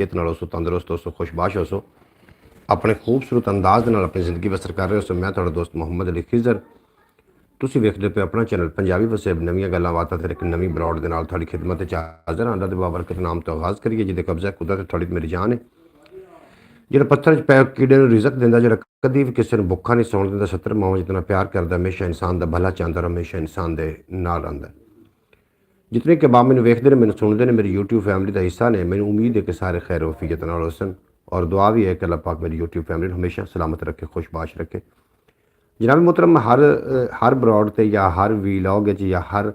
ਸਿਹਤ ਨਾਲ ਹੋ, ਤੰਦਰੁਸਤ ਹੋ, ਖੁਸ਼ਬਾਸ਼ ਹੋ, ਆਪਣੇ ਖੂਬਸੂਰਤ ਅੰਦਾਜ਼ ਦੇ ਨਾਲ ਆਪਣੀ ਜ਼ਿੰਦਗੀ ਬਸਰ ਕਰ ਰਹੇ ਹੋ। ਮੈਂ ਤੁਹਾਡਾ ਦੋਸਤ ਮੁਹੰਮਦ ਅਲੀ ਖਿਜ਼ਰ, ਤੁਸੀਂ ਵੇਖਦੇ ਪਏ ਆਪਣਾ ਚੈਨਲ ਪੰਜਾਬੀ ਵਸੇਬ। ਨਵੀਆਂ ਗੱਲਾਂ ਬਾਤਾਂ ਤੇ ਇੱਕ ਨਵੀਂ ਬਰੌਡ ਦੇ ਨਾਲ ਤੁਹਾਡੀ ਖਿਦਮਤ 'ਚ ਹਾਜ਼ਰ ਹਾਂ। ਅੱਲਾ ਦੇ ਬਾਬਰਕਤ ਨਾਮ ਤੋਂ ਆਗਾਜ਼ ਕਰੀਏ, ਜਿਹਦੇ ਕਬਜ਼ਾ ਕੁਦਰਤ ਤੁਹਾਡੀ ਮੇਰੀ ਜਾਨ ਹੈ। ਜਿਹੜਾ ਪੱਥਰ 'ਚ ਪੈ ਕੀੜੇ ਨੂੰ ਰਿਜ਼ਕ ਦਿੰਦਾ, ਜਿਹੜਾ ਕਦੀ ਵੀ ਕਿਸੇ ਨੂੰ ਭੁੱਖਾ ਨਹੀਂ ਸੌਣ ਦਿੰਦਾ, 70 ਮਾਵਾਂ ਜਿਤਨਾ ਪਿਆਰ ਕਰਦਾ, ਹਮੇਸ਼ਾ ਇਨਸਾਨ ਦਾ ਭਲਾ ਚਾਹੁੰਦਾ, ਹਮੇਸ਼ਾ ਇਨਸਾਨ ਦੇ ਨਾਲ ਰਹਿੰਦਾ। ਜਿਤਨੇ ਕਿ ਬਾਬ ਮੈਨੂੰ ਵੇਖਦੇ ਨੇ, ਮੈਨੂੰ ਸੁਣਦੇ ਨੇ, ਮੇਰੀ YouTube ਫੈਮਿਲੀ ਦਾ ਹਿੱਸਾ ਨੇ, ਮੈਨੂੰ ਉਮੀਦ ਹੈ ਕਿ ਸਾਰੇ ਖੈਰ ਵਫੀਅਤ ਨਾਲ ਹੋਸਨ, और दुआ भी है कि अल्लाह पाक मेरी यूट्यूब फैमिली हमेशा सलामत रखे, खुशबाश रखे। जनाब मोहतरम, हर ब्रॉड ते या हर वीलॉग या हर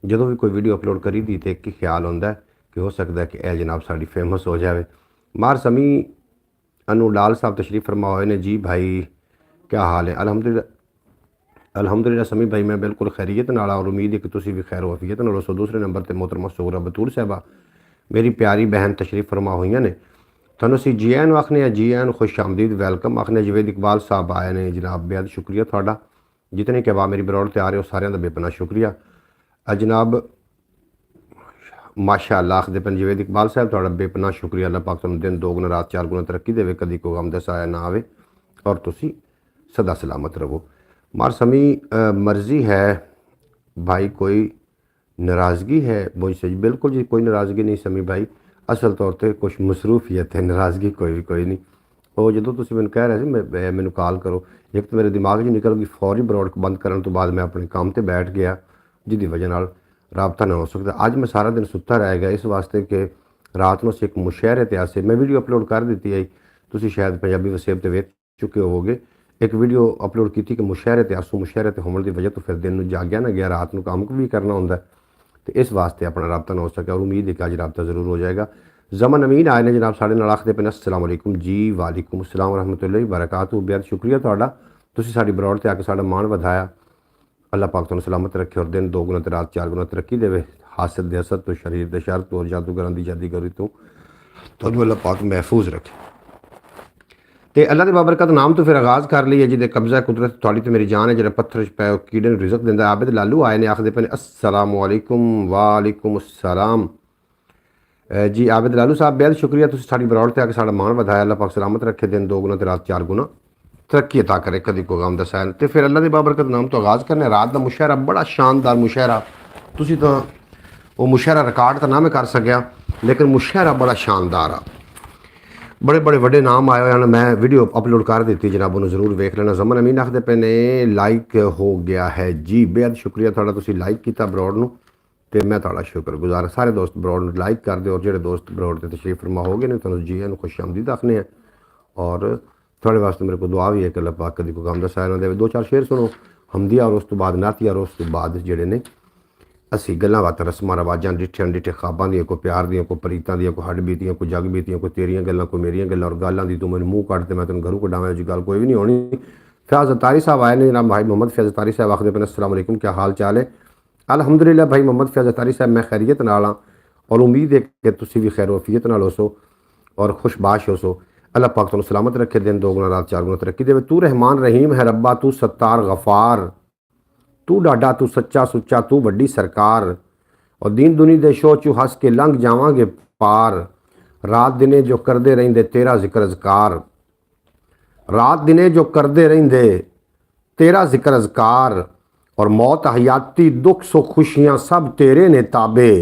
जो भी कोई वीडियो अपलोड करी दी तो एक ही ख्याल होंदा कि हो सकता है कि यह जनाब साड़ी फेमस हो जाए। मार समी अनु लाल साहब तशरीफ़ फरमा हुए ने। जी भाई क्या हाल है? अल्हम्दुलिल्लाह समी भाई मैं बिल्कुल खैरियत नाल, और उम्मीद है कि तुसी भी खैर वफीयत नाल हो। दूसरे नंबर पर मोहतरमा सोहरा बतूर साहबा मेरी प्यारी बहन तशरीफ़ फरमा हुई ने। ਤੁਹਾਨੂੰ ਅਸੀਂ ਜੀ ਆਇਆਂ ਨੂੰ ਆਖਦੇ ਹਾਂ, जी आयन, खुश आमदीद, वैलकम आखने। जवेद इकबाल साहब आए ने, जनाब बेहद शुक्रिया थोड़ा। जितने के बाद मेरी बरौड़ ते आ रहे हो सारे का बेपना शुक्रिया जनाब, माशाअल्लाह आखते पे जवेद इकबाल साहब, थोड़ा बेपना शुक्रिया। अल्लाह पाक तुम दिन 2 गुना रात 4 गुना तरक्की देवे, कभी कोई गम दस आया ना आवे, और तुसी सदा सलामत रहो। मार समी मर्जी है भाई, कोई नाराज़गी है मुझसे? बिल्कुल जी, कोई नाराज़गी नहीं समी भाई, असल तौर पर कुछ मसरूफियत है, नाराज़गी कोई नहीं। और जो तुम मैंने कह रहे थे मैंने कॉल करो, एक तो मेरे दिमाग च निकल गई, फौरी ब्रॉड बंद करने तो बाद मैं अपने काम पर बैठ गया, जिसकी वजह नाल राबता ना हो सकता। अज मैं सारा दिन सुता रह गया, इस वास्ते कि रात को एक मुशहरे ते आसे मैं वीडियो अपलोड कर दी है। तुम शायद पंजाबी वसेब ते वेख चुके होवोगे, एक वीडियो अपलोड की कि मुशहरे ते आसू, मुशहरे ते होने की वजह तो फिर दिन में जाग्या ना गया, रात को काम भी करना होंगे, तो इस वास्ते अपना रबता ना हो सके, और उम्मीद है कि अज रबता ज़रूर हो जाएगा। जमन अमीन आए ने जनाब साढ़े नाल, आखते पे अस्सलाम वालेकुम। जी वालेकुम अस्सलाम रहमतुल्लाहि बरकातहू। बेहद शुक्रिया तुहाडा, तुसीं साडी बरौड़ ते आके साडा मान वधाया। अल्लाह पाक तुहानूं सलामत रखे, और दिन 2 गुना ते रात 4 गुना तरक्की देवे। हासद दे हसद तो, शरीर दे शर तो, और जादूगरां दी जादूगरी तो तुहानूं अल्लाह पाक महफूज रखे। तो अल्लाह के बाबरकत नाम तो फिर आगाज़ कर लीए, जिहदे कब्जा कुदरत तुहाडी ते मेरी जान है। जिहड़ा पत्थर च पै कीड़े नूं रिज़क दिंदा। आबिद लालू आए ने, आखदे पे अस्सलाम वालेकुम। वालेकुम अस्सलाम जी आबिद लालू साहब, बेहद शुक्रिया, तुसीं साडी बरौड़ ते आके साडा मान वधाया। अल्लाह पाक सलामत रखे, दिन 2 गुना ते रात 4 गुना तरक्की अता करे, कदी कोई गम दस आए। तो फिर अल्लाह के बाबरकत नाम तो आगाज़ करने। रात का मुशहरा बड़ा शानदार मुशहरा, तुसीं तो वो मुशहरा रिकॉर्ड तो ना मैं कर सकिया, लेकिन मुशहरा बड़ा शानदार आ, बड़े बड़े वड्डे नाम आए हुए हैं। मैं वीडियो अपलोड कर दी जनाब, उन्होंने जरूर वेख लेना। जमन अमीन आखते पे ने लाइक हो गया है। जी बेहद शुक्रिया थोड़ा, तुसीं लाइक किया बरौड़ नूं, तो मैं थोड़ा शुक्रगुजार। सारे दोस्त बरौड़ नूं लाइक कर दो, और जो दोस्त बरौड़ ते तशरीफ फरमा हो गए ने, तुहानूं जी आयन, खुश आमदीद आखने हैं। और थोड़े वास्ते मेरे को दुआ भी है कि अल्लाह पाक कदी कोई गम दा साया ना देवे। 2-4 शेर सुनो हमदिया, और उस तो बाद नातिया, और उस तो बाद जिहड़े ने असी गल्लां बातां, रस्मां रवाजां, डिठे डिठे ख्वाबां दी, कोई प्यार दी, कोई प्रीतां दी, कोई हड बीतियां, कोई जग बीतियां, कोई तेरियां गल्लां, कोई मेरियां गल्लां, और गल्लां दी तू मैनूं मूँह कट ते मैं तैनूं घरों कढावां, जी गल कोई भी नहीं होनी। फयाज़ अतारी साहब आए ने जनाब, भाई मोहम्मद फयाज़ अतारी साहब आखदे पे अस्सलाम वालेकुम, क्या हाल चाल है? अल्हम्दुलिल्लाह भाई मोहम्मद फयाज़ अतारी साहब, मैं खैरियत नाल हां, और उम्मीद है कि तुसीं भी खैर वफीयत नाल होसो और खुशबाश होसो। अल्लाह पाक तुहानूं सलामत रखे, दिन 2 गुना रात 4 गुना तरक्की देवे। तू रहमान रहीम है रब्बा, तू सत्तार गफ़ार, तू डाडा, तू सच्चा सुच्चा, तू वड्डी सरकार, और दीन दुनी दे शो चू हस के लंघ जावांगे पार। रात दिने जो करदे रहिंदे तेरा जिक्र अज़कार, रात दिने जो करदे रहिंदे तेरा जिक्र अज़कार, और मौत हयाती दुख सो खुशियाँ सब तेरे ने ताबे।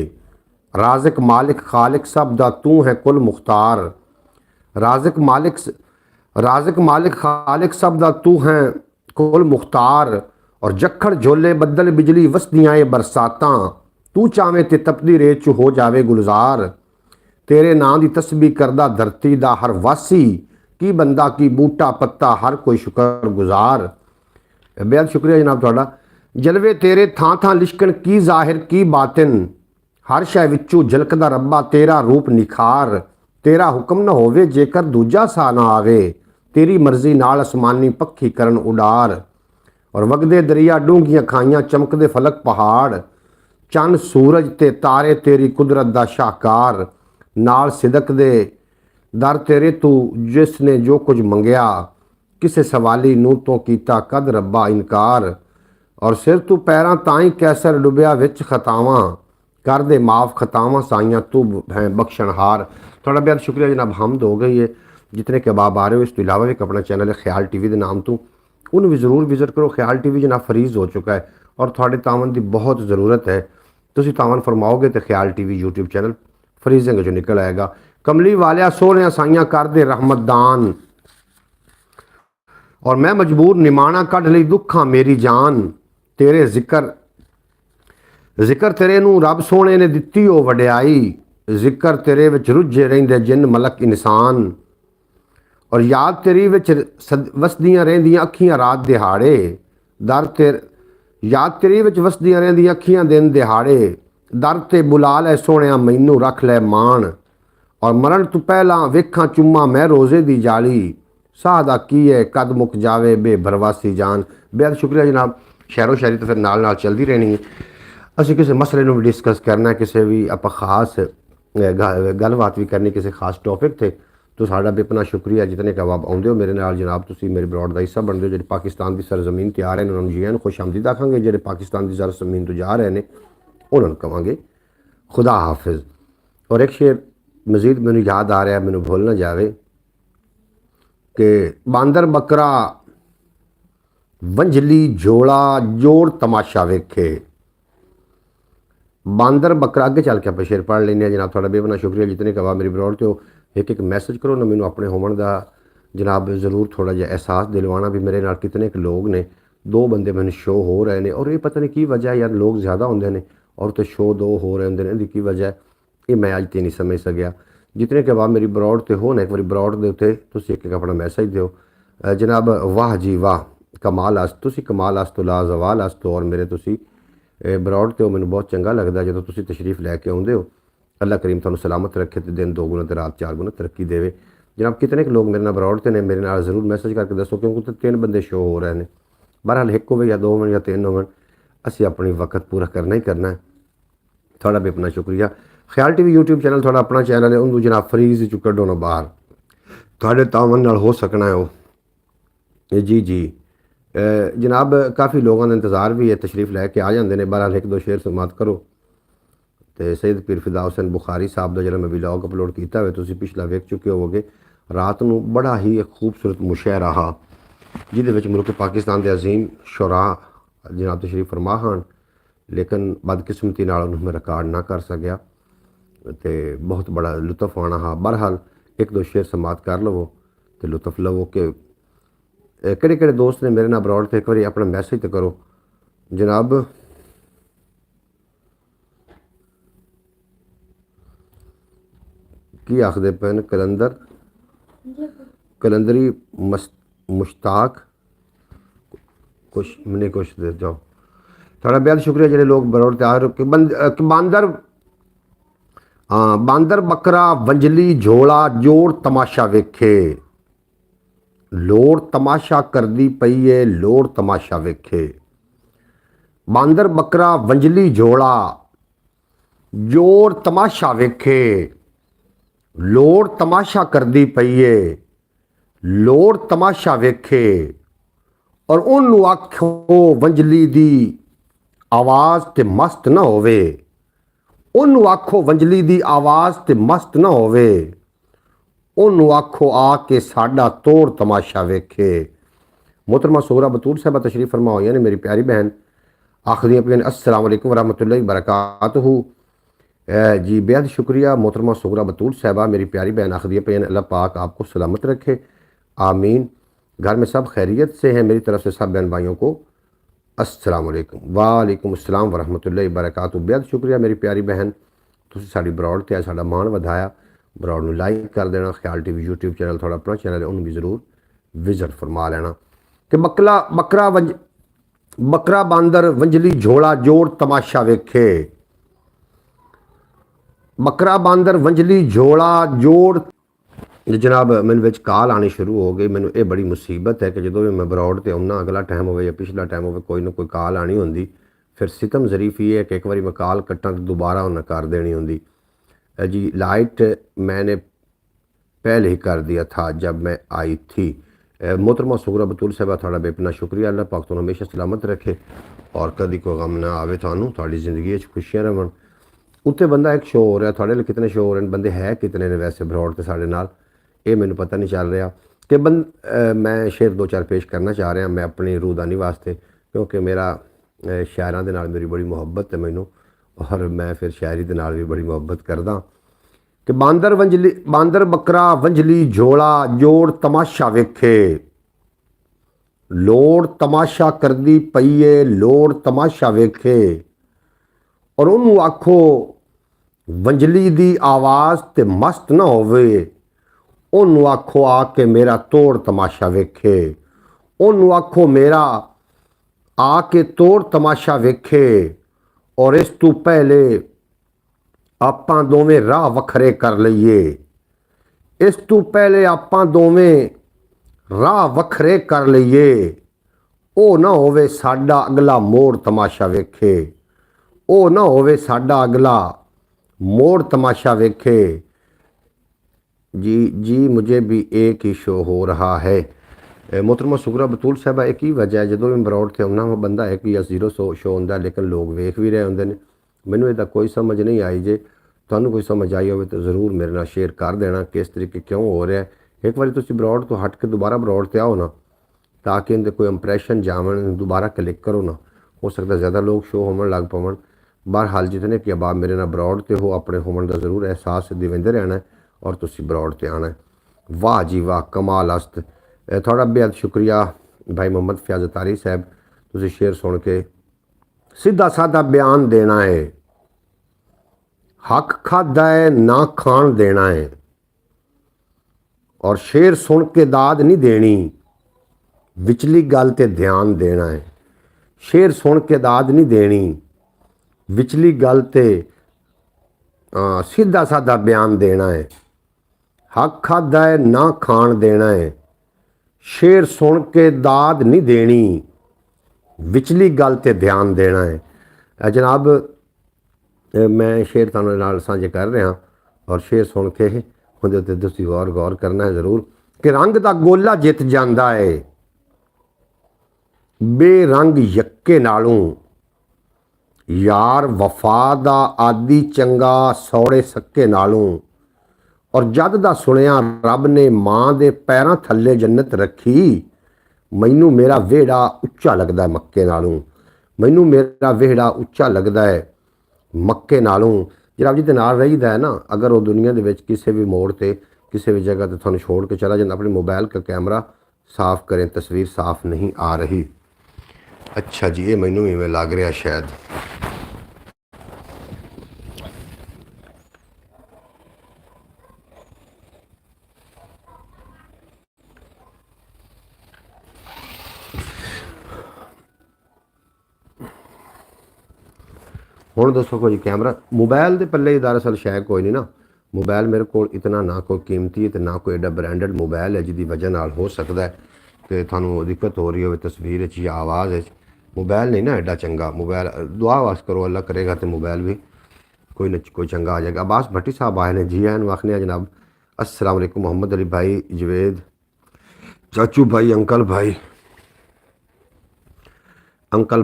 राज़िक मालिक खालिक सब दा तू है कुल मुख्तार, राज़िक मालिक खालिक सब दा तू है कुल मुख्तार, और जखड़ झोले बदल बिजली वसदियाँ ए बरसातां, तू चावें ते तपदी रेत चू हो जावे गुलजार। तेरे नां दी तस्बीह करदा धरती दा हर वासी, की बंदा की बूटा पत्ता हर कोई शुक्र गुजार। बेहद शुक्रिया जनाब तुहाडा। जलवे तेरे थां थां लिशकन, की जाहिर की बातिन, हर शै विचों झलकदा रब्बा तेरा रूप निखार। तेरा हुक्म न होवे जेकर दूजा सा ना आवे, तेरी मर्जी नाल असमानी पक्षी करन उडार। और वगदे दरिया डूंघियां खाइयां, चमकदे फलक पहाड़, चंद सूरज ते तारे तेरी कुदरत दा शाहकार। नाल सिदक दे दर तेरे तू जिसने जो कुछ मंगया, किसे सवाली नूं तो कीता कद रब्बा इनकार। और सिर तू पैरां ताई कैसर डुबिया विच खतावां, कर दे माफ़ खतावां साइयां तू है बख्शनहार। थोड़ा बहुत शुक्रिया जनाब, हमद हो गई है। जितने कबाब आ रहे हो इस तो इलावा भी एक अपना चैनल है ख्याल टीवी के नाम तो उन्हें भी जरूर विजिट करो। ख्याल टीवी जनाब फरीज हो चुका है और थोड़े तावन की बहुत ज़रूरत है। तुम तावन फरमाओगे तो ख्याल टीवी यूट्यूब चैनल फरीजिंग जो निकल आएगा। कमली वालिया सोहनिया साइयां कर दे रहमतदान और मैं मजबूर निमाना कढ़ लई दुखा मेरी जान। तेरे जिक्र तेरे नूं रब सोने ने दिती हो वड्याई। जिक्र तेरे विच रुझे रहिंदे जिन मलक इंसान और याद तेरी विच वसदियां रहिंदियां अखियां रात दिहाड़े। दर तेर याद तेरी विच वसदियां रहिंदियां अखियां दिन दिहाड़े। दर ते बुला लै सोहणिया मैनू रख लै मान और मरण तू पहला वेखा चुम्मा मैं रोज़े दी जाली। साह दा की है कद मुक जावे बेभरवासी जान। बेहद शुक्रिया जनाब। शहरों शायरी तो फिर नाल नाल चलती रहनी है। ਅਸੀਂ ਕਿਸੇ ਮਸਲੇ ਨੂੰ ਵੀ ਡਿਸਕਸ ਕਰਨਾ, ਕਿਸੇ ਵੀ ਆਪਾਂ ਖਾਸ ਗੱਲਬਾਤ ਵੀ ਕਰਨੀ ਕਿਸੇ ਖਾਸ ਟੌਪਿਕ ਤੇ तो साड़ा बेपना शुक्रिया जितने कबाब आउंदे हो मेरे नाल जनाब। तुसी मेरे ब्रॉड का हिस्सा बनते हो। जो पाकिस्तान की सरजमीन ते आ रहे हैं उन्होंने जी आन खुश आमदीद आखांगे। जो पाकिस्तान की सरजमीन तो जा रहे हैं उन्होंने कहांगे खुदा हाफिज़। और एक शेर मजीद मैनू याद आ रहा, मैनू भूल ना जाए कि बांदर बकरा वंजली जोड़ा जोड़ तमाशा वेखे। बांदर बकरा अगे चल के आप शेर पढ़ लें जनाब। थोड़ा बेपना शुक्रिया जितने कबाब मेरी ब्रॉड तो एक एक मैसेज करो ना मैनू अपने होवन का जनाब ज़रूर थोड़ा जिहा एहसास दिलवाना भी मेरे नाल कितने लोग ने। दो बंदे मैंने शो हो रहे हैं और ये पता नहीं की वजह है यार, लोग ज़्यादा होंगे ने और तो शो दो हो रहे होंगे ने, की वजह ये मैं अज तो नहीं समझ सकिया। जितने कबाब मेरी ब्रॉड तो हो ना एक बार ब्रॉड के उत्ते तुसीं एक अपना मैसेज दो जनाब। वाह जी वाह कमाल अस तुसीं कमाल अस तो लाजवाल अस तो और मेरे तुसीं ब्रॉड तो मैंने बहुत चंगा लगता जो तुसीं तशरीफ लैके आउंदे हो। अल्लाह करीम तुहानूं सलामत रखे तो दिन 2 गुना तो रात 4 गुना तरक्की देवे। जनाब कितने लोग मेरे नाल ब्रॉड ते ने मेरे नाल ज़रूर मैसेज करके दसो क्योंकि तो 3 बंदे शो हो रहे हैं। बहरहाल 1 हो या 2 हो या 3 हो असी अपनी वक्त पूरा करना ही करना है। थोड़ा भी अपना शुक्रिया। ख्याल टीवी यूट्यूब चैनल थोड़ा अपना चैनल है उन्होंने जनाब फरीज चु कड्डो ना बाहर थोड़े तावन नाल हो सकना है वो जी जी जनाब। काफ़ी लोगों का इंतज़ार भी है तशरीफ लैके आ जाते हैं। बहरहाल 1-2 शेर समात करो तो सैयद पीर फिदा हुसैन बुखारी साहब का जो मैं व्लॉग अपलोड किया हुआ तुसीं पिछला वेख चुके होवोगे। रात को बड़ा ही एक खूबसूरत मुशायरा रहा जिहदे मुल्क पाकिस्तान के अजीम शुरा जनाब तशरीफ फरमा हन, लेकिन बदकिस्मती नाल मैं रिकॉर्ड ना कर सकिया तो बहुत बड़ा लुत्फ आना हा। बहरहाल 1-2 शेर समात कर लवो तो लुत्फ लवो कि किहड़े दोस्त ने मेरे नाल ब्रॉड तो एक बार अपना मैसेज तो करो जनाब। की आखदे पे कलंदर कलंदरी मुश्ताक कुछ मैंने कुछ दे जाओ। थोड़ा बेहद शुक्रिया जो लोग बरौर तैयार हो कि बांदर बकरा वंजली झोला जोड़ तमाशा वेखे। लोड़ तमाशा करदी पई है लोड़ तमाशा वेखे। बांदर बकरा वंजली झोला जोड़ तमाशा वेखे। लोड़ तमाशा करदी पई है लोड़ तमाशा वेखे। और उन्होंने आखो वंजली दी आवाज़ ते मस्त ना होवे। उन्होंने आखो वंजली दी आवाज़ ते मस्त ना होवे। उन्होंने आखो आके साडा तोड़ तमाशा वेखे। मोहतरमा सोहरा बतूल साहबा तशरीफ फरमा हुई ने मेरी प्यारी बहन आखदियाँ पे अस्सलाम वालेकुम वरहमतुल्लाहि वबरकातुहू। जी बेहद शुक्रिया मोहतरमा सोहरा बतूल साहबा मेरी प्यारी बहन आखदियाँ पे अल्लाह पाक आपको सलामत रखे आमीन। घर में सब खैरियत से हैं। मेरी तरफ से सब बहन भाइयों को अस्सलाम वालेकुम वालेकुम अस्सलाम वरहमतुल्लाहि वबरकातुहू। बेहद शुक्रिया मेरी प्यारी बहन तुसीं साडी ब्रॉड ते साडा मान वधाया। ब्रॉड नूं लाइक कर देना। ख्याल टीवी यूट्यूब चैनल थोड़ा अपना चैनल है उन्होंने भी ज़रूर विजिट फरमा लेना कि बकरा बांदर वंजली झोला जोड़ तमाशा वेखे। बकरा बांदर वंजली झोला जोड़ जनाब मैंने विच कॉल आनी शुरू हो गई। मैंने ये बड़ी मुसीबत है कि जो भी मैं ब्रॉड ते आउना अगला टाइम हो या पिछला टाइम हो कोई ना कोई कॉल आनी होंगी फिर सितम ज़रीफ ये है कि एक बार मैं कॉल कट्टा तो दोबारा उन्हें कर देनी होंगी। जी लाइट मैंने पहले ही कर दिया था जब मैं आई थी। मोहतरमा सुगरा बतूल साहबा थोड़ा बेपना शुक्रिया। अल्लाह पाक तुहानूं हमेशा सलामत रखे और कभी कोई गम ना आवे। थानू थोड़ी जिंदगी खुशियां रहन ਉੱਤੇ ਬੰਦਾ ਇੱਕ ਸ਼ੋ ਹੋ ਰਿਹਾ, ਤੁਹਾਡੇ ਲਈ ਕਿਤਨੇ ਸ਼ੋ ਹੋ ਰਹੇ ਨੇ, ਬੰਦੇ ਹੈ ਕਿਤਨੇ ਨੇ ਵੈਸੇ ਬਰੋਡ ਤੇ ਸਾਡੇ ਨਾਲ, ਇਹ ਮੈਨੂੰ ਪਤਾ ਨਹੀਂ ਚੱਲ ਰਿਹਾ ਕਿ ਮੈਂ ਸ਼ੇਰ ਦੋ ਚਾਰ ਪੇਸ਼ ਕਰਨਾ ਚਾਹ ਰਿਹਾ ਮੈਂ ਆਪਣੀ ਰੂਹਦਾਨੀ ਵਾਸਤੇ, ਕਿਉਂਕਿ ਮੇਰਾ ਸ਼ਾਇਰਾਂ ਦੇ ਨਾਲ ਮੇਰੀ ਬੜੀ ਮੁਹੱਬਤ ਹੈ ਮੈਨੂੰ, ਔਰ ਮੈਂ ਫਿਰ ਸ਼ਾਇਰੀ ਦੇ ਨਾਲ ਵੀ ਬੜੀ ਮੁਹੱਬਤ ਕਰਦਾ ਕਿ ਬਾਂਦਰ ਬੱਕਰਾ ਵੰਝਲੀ ਝੋਲਾ ਜੋੜ ਤਮਾਸ਼ਾ ਵੇਖੇ, ਲੋੜ ਤਮਾਸ਼ਾ ਕਰਦੀ ਪਈਏ ਲੋੜ ਤਮਾਸ਼ਾ ਵੇਖੇ, ਔਰ ਉਹਨੂੰ ਆਖੋ ਵੰਜਲੀ ਦੀ ਆਵਾਜ਼ ਤੇ ਮਸਤ ਨਾ ਹੋਵੇ, ਉਹਨੂੰ ਆਖੋ ਆ ਕੇ ਮੇਰਾ ਤੋੜ ਤਮਾਸ਼ਾ ਵੇਖੇ, ਉਹਨੂੰ ਆਖੋ ਮੇਰਾ ਆ ਕੇ ਤੋੜ ਤਮਾਸ਼ਾ ਵੇਖੇ, ਔਰ ਇਸ ਤੋਂ ਪਹਿਲੇ ਆਪਾਂ ਦੋਵੇਂ ਰਾਹ ਵੱਖਰੇ ਕਰ ਲਈਏ, ਇਸ ਤੋਂ ਪਹਿਲੇ ਆਪਾਂ ਦੋਵੇਂ ਰਾਹ ਵੱਖਰੇ ਕਰ ਲਈਏ, ਉਹ ਨਾ ਹੋਵੇ ਸਾਡਾ ਅਗਲਾ ਮੋੜ ਤਮਾਸ਼ਾ ਵੇਖੇ, ਉਹ ਨਾ ਹੋਵੇ ਸਾਡਾ ਅਗਲਾ मोड़ तमाशा वेखे। जी मुझे भी एक ही शो हो रहा है। मोहतरमा सुगरा बतूल साहबा एक ही वजह है, जो भी बरौड़ थे उन्ना बंदा एक या 0 शो होंदा, लेकिन लोग वेख भी रहे होंदे ने। मैनू इहदा कोई समझ नहीं आई, जे तुहानू कोई समझ आई हो तो ज़रूर मेरे नाल शेयर कर देना किस तरीके क्यों हो रहा है। एक बार तुसीं बरौड़ तो हट के दोबारा बरौड़ ते आओ ना, ताकि इनके कोई इंप्रैशन जावन, दोबारा क्लिक करो ना, हो सकता ज़्यादा लोग शो होवन लग पवन। बहरहाल जितने कि अब आप मेरे नाल बरौड़ ते हो, अपने होवन का जरूर एहसास दिवेंदे रहना है और तुसीं बरौड़ ते आना है। वाह जी वाह, कमाल अस्त। थोड़ा बेहद शुक्रिया भाई मोहम्मद फयाज अतारी साहब, तुसीं शेर सुन के सीधा साधा बयान देना है, हक खादा है ना खान देना है, और शेर सुन के दाद नहीं देनी, विचली गल ते ध्यान देना है। शेर सुन के दाद नहीं देनी, विचली गल ते सीधा साधा बयान देना है, हक खादा है ना खान देना है, शेर सुन के दाद नहीं देनी, विचली गल ते ध्यान देना है। जनाब मैं शेर तुहानू नाल साझे कर रहा और शेर सुन के उहदे ते तुसीं गौर करना है ज़रूर कि रंग दा गोला जित जांदा है बेरंग यक्के नालों, यार वफा दा आदि चंगा सौड़े सक्के नालों, और जद दा सुनिया रब ने माँ दे पैरां थल्ले जन्नत रखी, मैनू मेरा वेड़ा उच्चा लगदा है मक्के नालों, मैनू मेरा वेड़ा उच्चा लगदा है मक्के नालों। जनाब जी नाल रहीदा है ना, अगर वो दुनिया दे विच किसी भी मोड़ ते किसी भी जगह ते तुहानू छोड़ के चला जाता, अपने मोबाइल का कैमरा साफ करें, तस्वीर साफ नहीं आ रही। अच्छा जी, ये मैनू इवें लग रहा शायद। हुण दसो कोई कैमरा मोबाइल के पल्ले दरअसल शै कोई नहीं ना, मोबाइल मेरे को इतना ना कोई कीमती है तो ना कोई एडा ब्रांडेड मोबाइल है जिसकी वजह नाल हो सकता है कि थानू दिक्कत हो रही हो तस्वीर या आवाज़। मोबाइल नहीं ना एडा चंगा, मोबाइल दुआ वास करो अल्लाह करेगा तो मोबाइल भी कोई चंगा आ जाएगा। अब्बास भट्टी साहब आए हैं, जी आन आखने जनाब अस्सलाम वालेकुम। मोहम्मद अली भाई, जवेद चाचू भाई, अंकल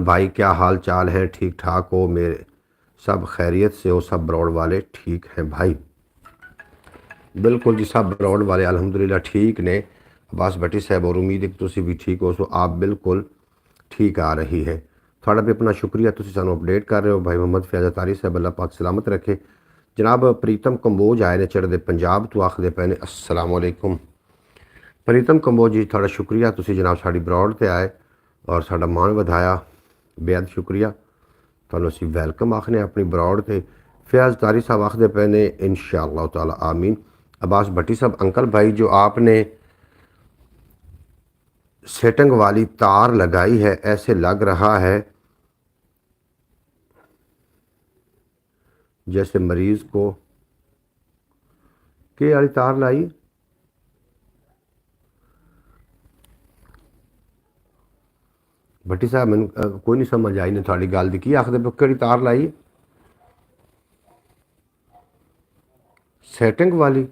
भाई क्या हाल चाल है, ठीक ठाक हो? मेरे सब खैरियत से हो? सब बरौड़ वाले ठीक हैं भाई? बिल्कुल जी, सब बरौड़ वाले अल्हम्दुलिल्लाह ठीक ने। अब्बास भट्टी साहब, और उम्मीद है कि तुसी भी ठीक हो, सो आप बिल्कुल ठीक आ रही है। थोड़ा भी अपना शुक्रिया, तुसी सानू अपडेट कर रहे हो। भाई मोहम्मद फयाज अतारी साहब, अल्लाह पाक सलामत रखे। जनाब प्रीतम कंबोज आए ने चढ़दे पंजाब तो, आखदे पे ने अस्सलाम वालेकुम। प्रीतम कंबोज जी थोड़ा शुक्रिया, तुसी जनाब साड़ी बरौड़ ते आए और साडा मान वधाया, बेहद शुक्रिया। तुहानू असीं वैलकम आखने अपनी बरौड़ ते। फयाज तारी साहब आखदे पे ने इंशाअल्लाह ताला आमीन। अब्बास भट्टी साहब, अंकल भाई जो आपने सेटिंग वाली तार लगाई है, ऐसे लग रहा है जैसे मरीज को के वाली तार लाई। भट्टी साहब मैनू कोई नहीं समझ आई ने थोड़ी गल दी, की आखदे पे केड़ी तार लाई? सेटिंग वाली?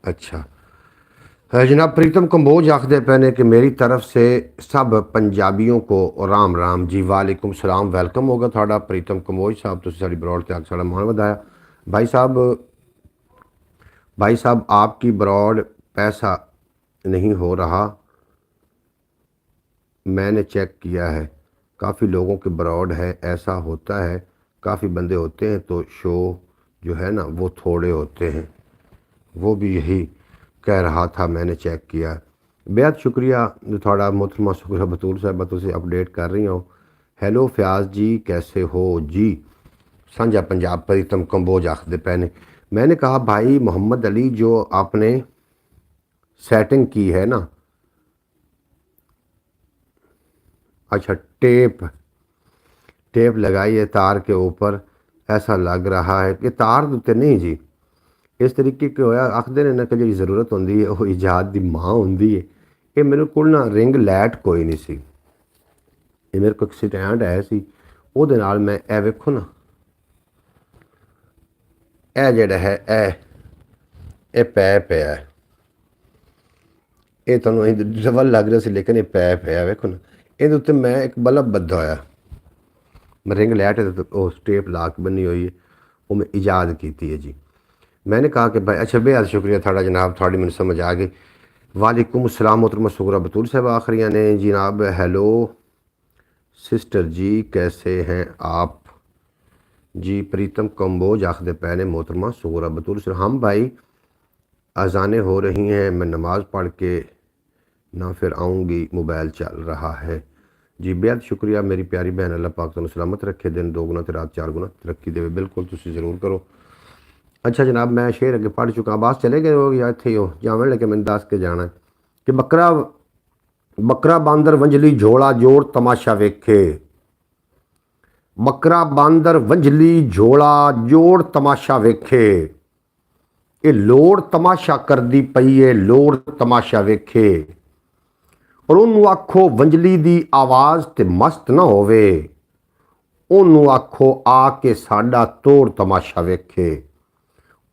अच्छा जनाब प्रीतम कंबोज आखते पे ने कि मेरी तरफ से सब पंजाबियों को राम राम जी। वालेकुम सलाम, वेलकम होगा थोड़ा प्रीतम कंबोज साहब, तुम साड़ी बरौड़ ते आके साड़ा मान वधाया। भाई साहब, भाई साहब आपकी बरौड़ पैसा नहीं हो रहा, मैंने चेक किया है, काफ़ी लोगों के बरौड है, ऐसा होता है, काफ़ी बंदे होते हैं तो शो जो है ना वो थोड़े होते हैं। वो भी यही कह रहा था, मैंने चेक किया। बेहद शुक्रिया थोड़ा मोहतरमा, शुक्रिया बतूल साहब तुसी अपडेट कर रही हो। हेलो फयाज जी कैसे हो जी। सांझा पंजाब प्रीतम कंबोज आखते पे ने। मैंने कहा भाई मोहम्मद अली जो आपने सेटिंग की है ना, अच्छा टेप टेप लगाई है तार के ऊपर, ऐसा लग रहा है कि तार उत्ते नहीं जी, इस तरीके के होया आखते ने ना कि जी ज़रूरत होंदी है वो ईजाद की मां होंदी है। ये मेरे को ना रिंग लाइट कोई नहीं सी, ये मेरे को एक स्टैंड है सी, ਉਹਦੇ ਨਾਲ मैं ए वेखो ना ए ਜਿਹੜਾ है ए पै ਪਿਆ है, ਇਹ ਤੁਹਾਨੂੰ ਡਬਲ ਲੱਗ ਰਿਹਾ ਸੀ ਲੇਕਿन ਇਹ ਪੈ ਪਿਆ ਵੇਖੋ ਨਾ, ਇਹਦੇ ਉੱਤੇ ਮੈਂ ਇੱਕ ਬਲਬ ਬੱਧਾ ਹੋਇਆ, मैं रिंग लाइट वो स्टेप ला के बनी हुई है, वो मैं ईजाद की है जी। मैंने कहा कि भाई अच्छा बेहद शुक्रिया थाड़ा जनाब, थोड़ी मैंने समझ आ गई। वालेकुम अस्सलाम मोहतरमा शुक्रा बतूल साहब आखिरिया ने जनाब। हेलो सिस्टर जी कैसे हैं आप जी। प्रीतम कंबोज आखदे पे ने मोहतरमा शुक्रा बतूल साहब, हम भाई अजानें हो रही हैं, मैं नमाज़ पढ़ के ना फिर आऊँगी, मोबाइल चल रहा है जी। बेहद शुक्रिया मेरी प्यारी बहन, अल्लाह पाक तुहानू सलामत रखे, दिन 2 गुना तो रात 4 गुना तरक्की देवे, बिल्कुल तुसी ज़रूर करो। अच्छा जनाब मैं शेर अगे पढ़ चुका, आवाज़ चले गए हो या इत्थे हो जावन लगे, मैंने दस के जाना है कि बकरा बकरा बांदर वंजली झोला जोड़ तमाशा वेखे, बकरा बांदर वंजली झोला जोड़ तमाशा वेखे, ये लोड़ तमाशा करदी पई है, लोड़ तमाशा वेखे, और उन्होंने आखो वंजली दी आवाज़ ते मस्त ना होवे, उन्होंने आखो आके साडा तोड़ तमाशा वेखे,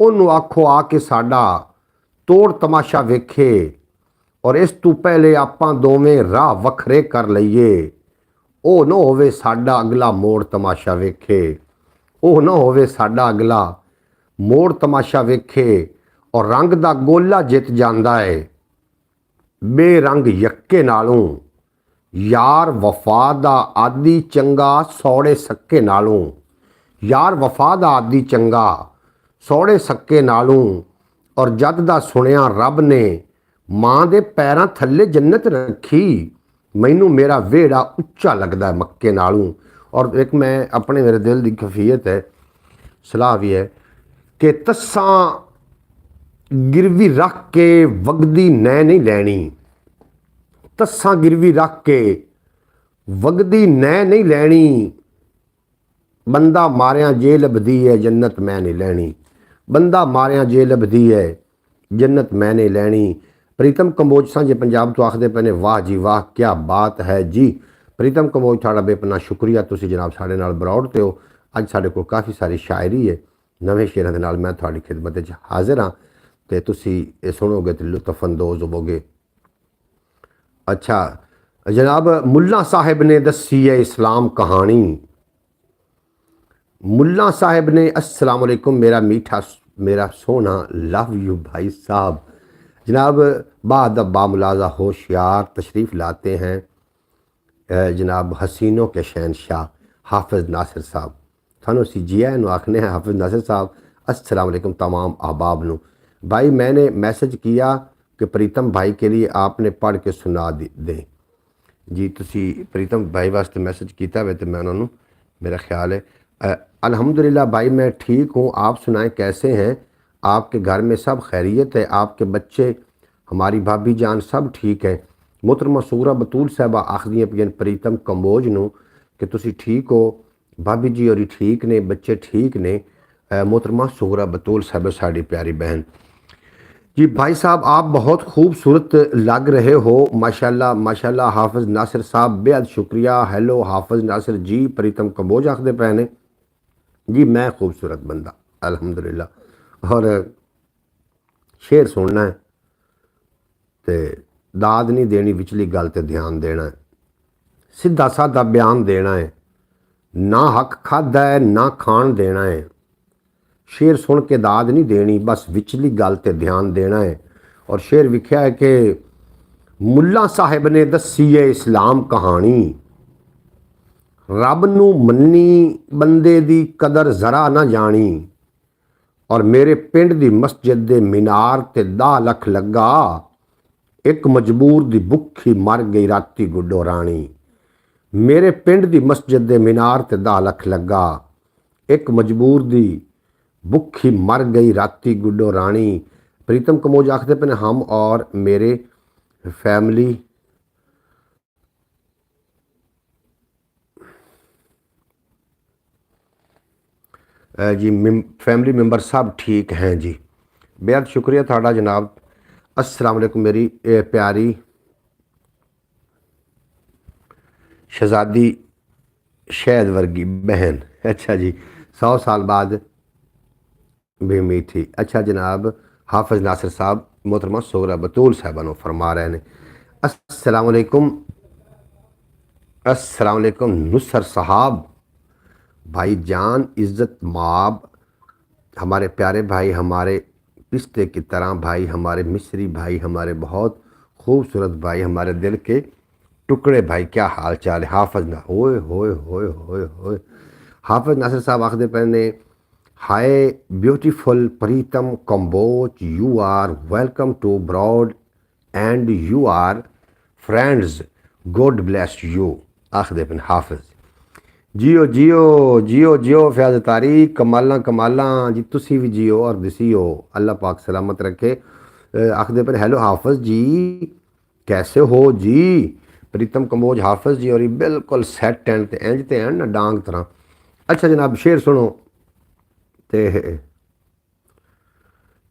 उन्होंने आखो आके साडा तोड़ तमाशा वेखे, और इस तू पहले आपां दोवें राह वखरे कर लईए, ओ ना होवे साडा अगला मोड़ तमाशा वेखे, ओ ना होवे साडा अगला मोड़ तमाशा वेखे, और रंग दा गोला जित जांदा है बेरंग यक्के नालों, यार वफा दा आदि चंगा सौड़े सक्के नालों, यार वफा दा आदि चंगा सौड़े सक्के नालों, और जद दा सुनिया रब ने मां दे पैरां थल्ले जन्नत रखी, मैनू मेरा वेड़ा उच्चा लगदा है मक्के नालों। और एक मैं अपने मेरे दिल की खफियत है, सलाह भी है कि तस्सां गिरवी रख के वगदी नै नहीं लैनी, तस्सां गिरवी रख के वगदी नै नहीं लैनी, बंदा मारिया जे लभदी है जन्नत मैं नहीं लैनी, बंदा मारिया जे लभदी है जन्नत मैं नहीं लैनी। प्रीतम कंबोज सांझे पंजाब तो आखदे पे ने वाह जी वाह क्या बात है जी। प्रीतम कंबोज थाड़ा बेपना शुक्रिया, तुसी जनाब साढ़े नाल बरौड़ ते हो। अज साढ़े को काफ़ी सारी शायरी है, नवे शेरां दे नाल मैं थोड़ी खिदमत च हाजिर हाँ, तो तुसी ये सुनोगे तो लुत्फअंदोज़ होवोगे। अच्छा जनाब मुल्ला साहिब ने दसी है इस्लाम कहानी, मुल्ला साहिब ने अस्सलाम वालेकुम मेरा मीठा मेरा सोना लव यू भाई साहब। जनाब बा मुलाजा होशियार तशरीफ़ लाते हैं जनाब हसीनों के शहनशाह हाफिज़ नासिर साहब, थानू सी जिया आखने हैं हाफिज़ नासिर साहब अस्सलाम वालेकुम तमाम अहबाब नू। भाई मैंने मैसेज किया कि प्रीतम भाई के लिए आपने पढ़ के सुना दें जी। तुसी प्रीतम भाई वास्ते मैसेज किया वे तो मैं उन्होंने, मेरा ख्याल है अल्हम्दुलिल्लाह भाई मैं ठीक हूँ, आप सुनाएं कैसे हैं, आपके घर में सब खैरियत है, आपके बच्चे हमारी भाभी जान सब ठीक है। मोहतरमा सूरा बतूल साहबा आखदियां पियन प्रीतम कंबोज नू कि तुसी ठीक हो, भाभी जी और ठीक ने, बच्चे ठीक ने। मोहतरमा सूरा बतूल साहब साड़ी प्यारी बहन जी। भाई साहब आप बहुत खूबसूरत लग रहे हो माशाल्लाह माशाल्लाह। हाफिज़ नासिर साहब बेहद शुक्रिया। हेलो हाफिज़ नासिर जी, प्रीतम कंबोज आखदे पे ने जी मैं खूबसूरत बंदा अल्हम्दुलिल्लाह। और शेर सुनना है ਤੇ ਦਾਦ ਨਹੀਂ ਦੇਣੀ, ਵਿਚਲੀ ਗੱਲ ਤੇ ਧਿਆਨ ਦੇਣਾ ਹੈ, ਸਿੱਧਾ ਸਾਦਾ ਬਿਆਨ ਦੇਣਾ ਹੈ, ਨਾ ਹੱਕ ਖਾਦਾ ਹੈ ਨਾ ਖਾਣ ਦੇਣਾ ਹੈ। ਸ਼ੇਰ ਸੁਣ ਕੇ ਦਾਦ ਨਹੀਂ ਦੇਣੀ, ਬਸ ਵਿਚਲੀ ਗੱਲ ਤੇ ਧਿਆਨ ਦੇਣਾ ਹੈ। ਔਰ ਸ਼ੇਰ ਵਿਖਿਆ ਹੈ ਕਿ ਮੁੱਲਾ ਸਾਹਿਬ ਨੇ ਦੱਸੀ ਹੈ ਇਸਲਾਮ ਕਹਾਣੀ, ਰੱਬ ਨੂੰ ਮੰਨੀ ਬੰਦੇ ਦੀ ਕਦਰ ਜ਼ਰਾ ਨਾ ਜਾਣੀ। ਔਰ ਮੇਰੇ ਪਿੰਡ ਦੀ ਮਸਜਿਦ ਦੇ ਮੀਨਾਰ ਤੇ 10 ਲੱਖ ਲੱਗਾ, ਇੱਕ ਮਜਬੂਰ ਦੀ ਭੁੱਖੀ ਮਰ ਗਈ ਰਾਤੀ ਗੁੱਡੋ ਰਾਣੀ। ਮੇਰੇ ਪਿੰਡ ਦੀ ਮਸਜਿਦ ਦੇ ਮੀਨਾਰ ਤੇ 10 ਲੱਖ ਲੱਗਾ, ਇੱਕ ਮਜਬੂਰ ਦੀ ਭੁੱਖੀ ਮਰ ਗਈ ਰਾਤੀ ਗੁੱਡੋ ਰਾਣੀ। ਪ੍ਰੀਤਮ ਕੰਬੋਜ ਆਖਦੇ ਪਏ ਨੇ ਹਮ ਔਰ ਮੇਰੇ फैमिली जी फैमिली मेंबर सब ठीक हैं जी। बेहद शुक्रिया थाड़ा जनाब। अस्सलाम वालेकुम मेरी प्यारी शहजादी शहद वर्गी बहन। अच्छा जी, 100 साल बाद भी उम्मीद थी। अच्छा जनाब हाफिज़ नासिर साहब मोहतरमा सोगरा बतूल साहबानो फरमा रहे हैं अस्सलाम वालेकुम, अस्सलाम वालेकुम नुसर साहब, भाई जान इज़्ज़त माब, हमारे प्यारे भाई, हमारे पिस्ते की तरह भाई, हमारे मिस्री भाई, हमारे बहुत खूबसूरत भाई, हमारे दिल के टुकड़े भाई, क्या हाल चाल है। हाफिज़ ना होए होए होए होए होए हाफिज़ नासिर साहब आखदे पे ने hi beautiful Pritam Kamboj, you are welcome to broad and you are friends, God bless you. आखदे पे हाफिज़ जियो जियो जियो जियो फयाज तारी कमाला कमाला जी, तुसी भी जियो और दिसियो, अल्लाह पाक सलामत रखे। आखदे पे हेलो हाफिज़ जी कैसे हो जी। प्रीतम कंबोज हाफिज़ जी और ये बिल्कुल सैट एंड ते इंज ते ना डांग तरह। अच्छा जनाब शेर सुनो ते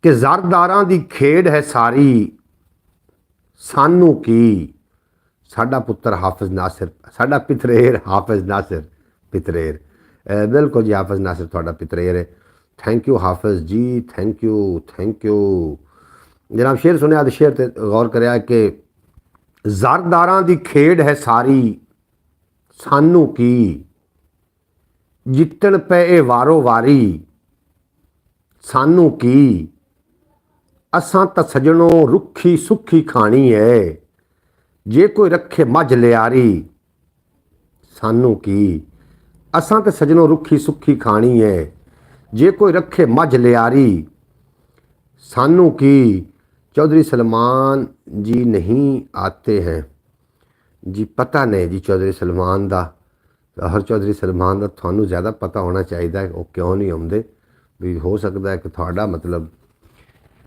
कि ज़रदारां दी खेड है सारी, सानू की साडा पुत्र हाफिज़ नासिर, साडा पितरेर हाफिज़ नासिर पितरेर। बिल्कुल जी हाफिज़ नासिर थोड़ा पितरेर है। थैंक यू हाफिज़ जी, थैंक यू थैंक यू। जनाब शेर सुनिया शेर ते गौर कराया कि ज़रदारां दी खेड है सारी, सानू की जितन पे वारो वारी, सानू की असां त सजणों रुखी सुखी खानी है, जे कोई रखे मझ लियारी, सानू की असां त सजणों रुखी सुखी खानी है, जे कोई रखे मझ लियारी, सानू की। चौधरी सलमान जी नहीं आते हैं जी, पता नहीं जी चौधरी सलमान दा, हर चौधरी सलमान का थानू ज़्यादा पता होना चाहिए वो क्यों नहीं आते। भी हो सकता है कि थोड़ा मतलब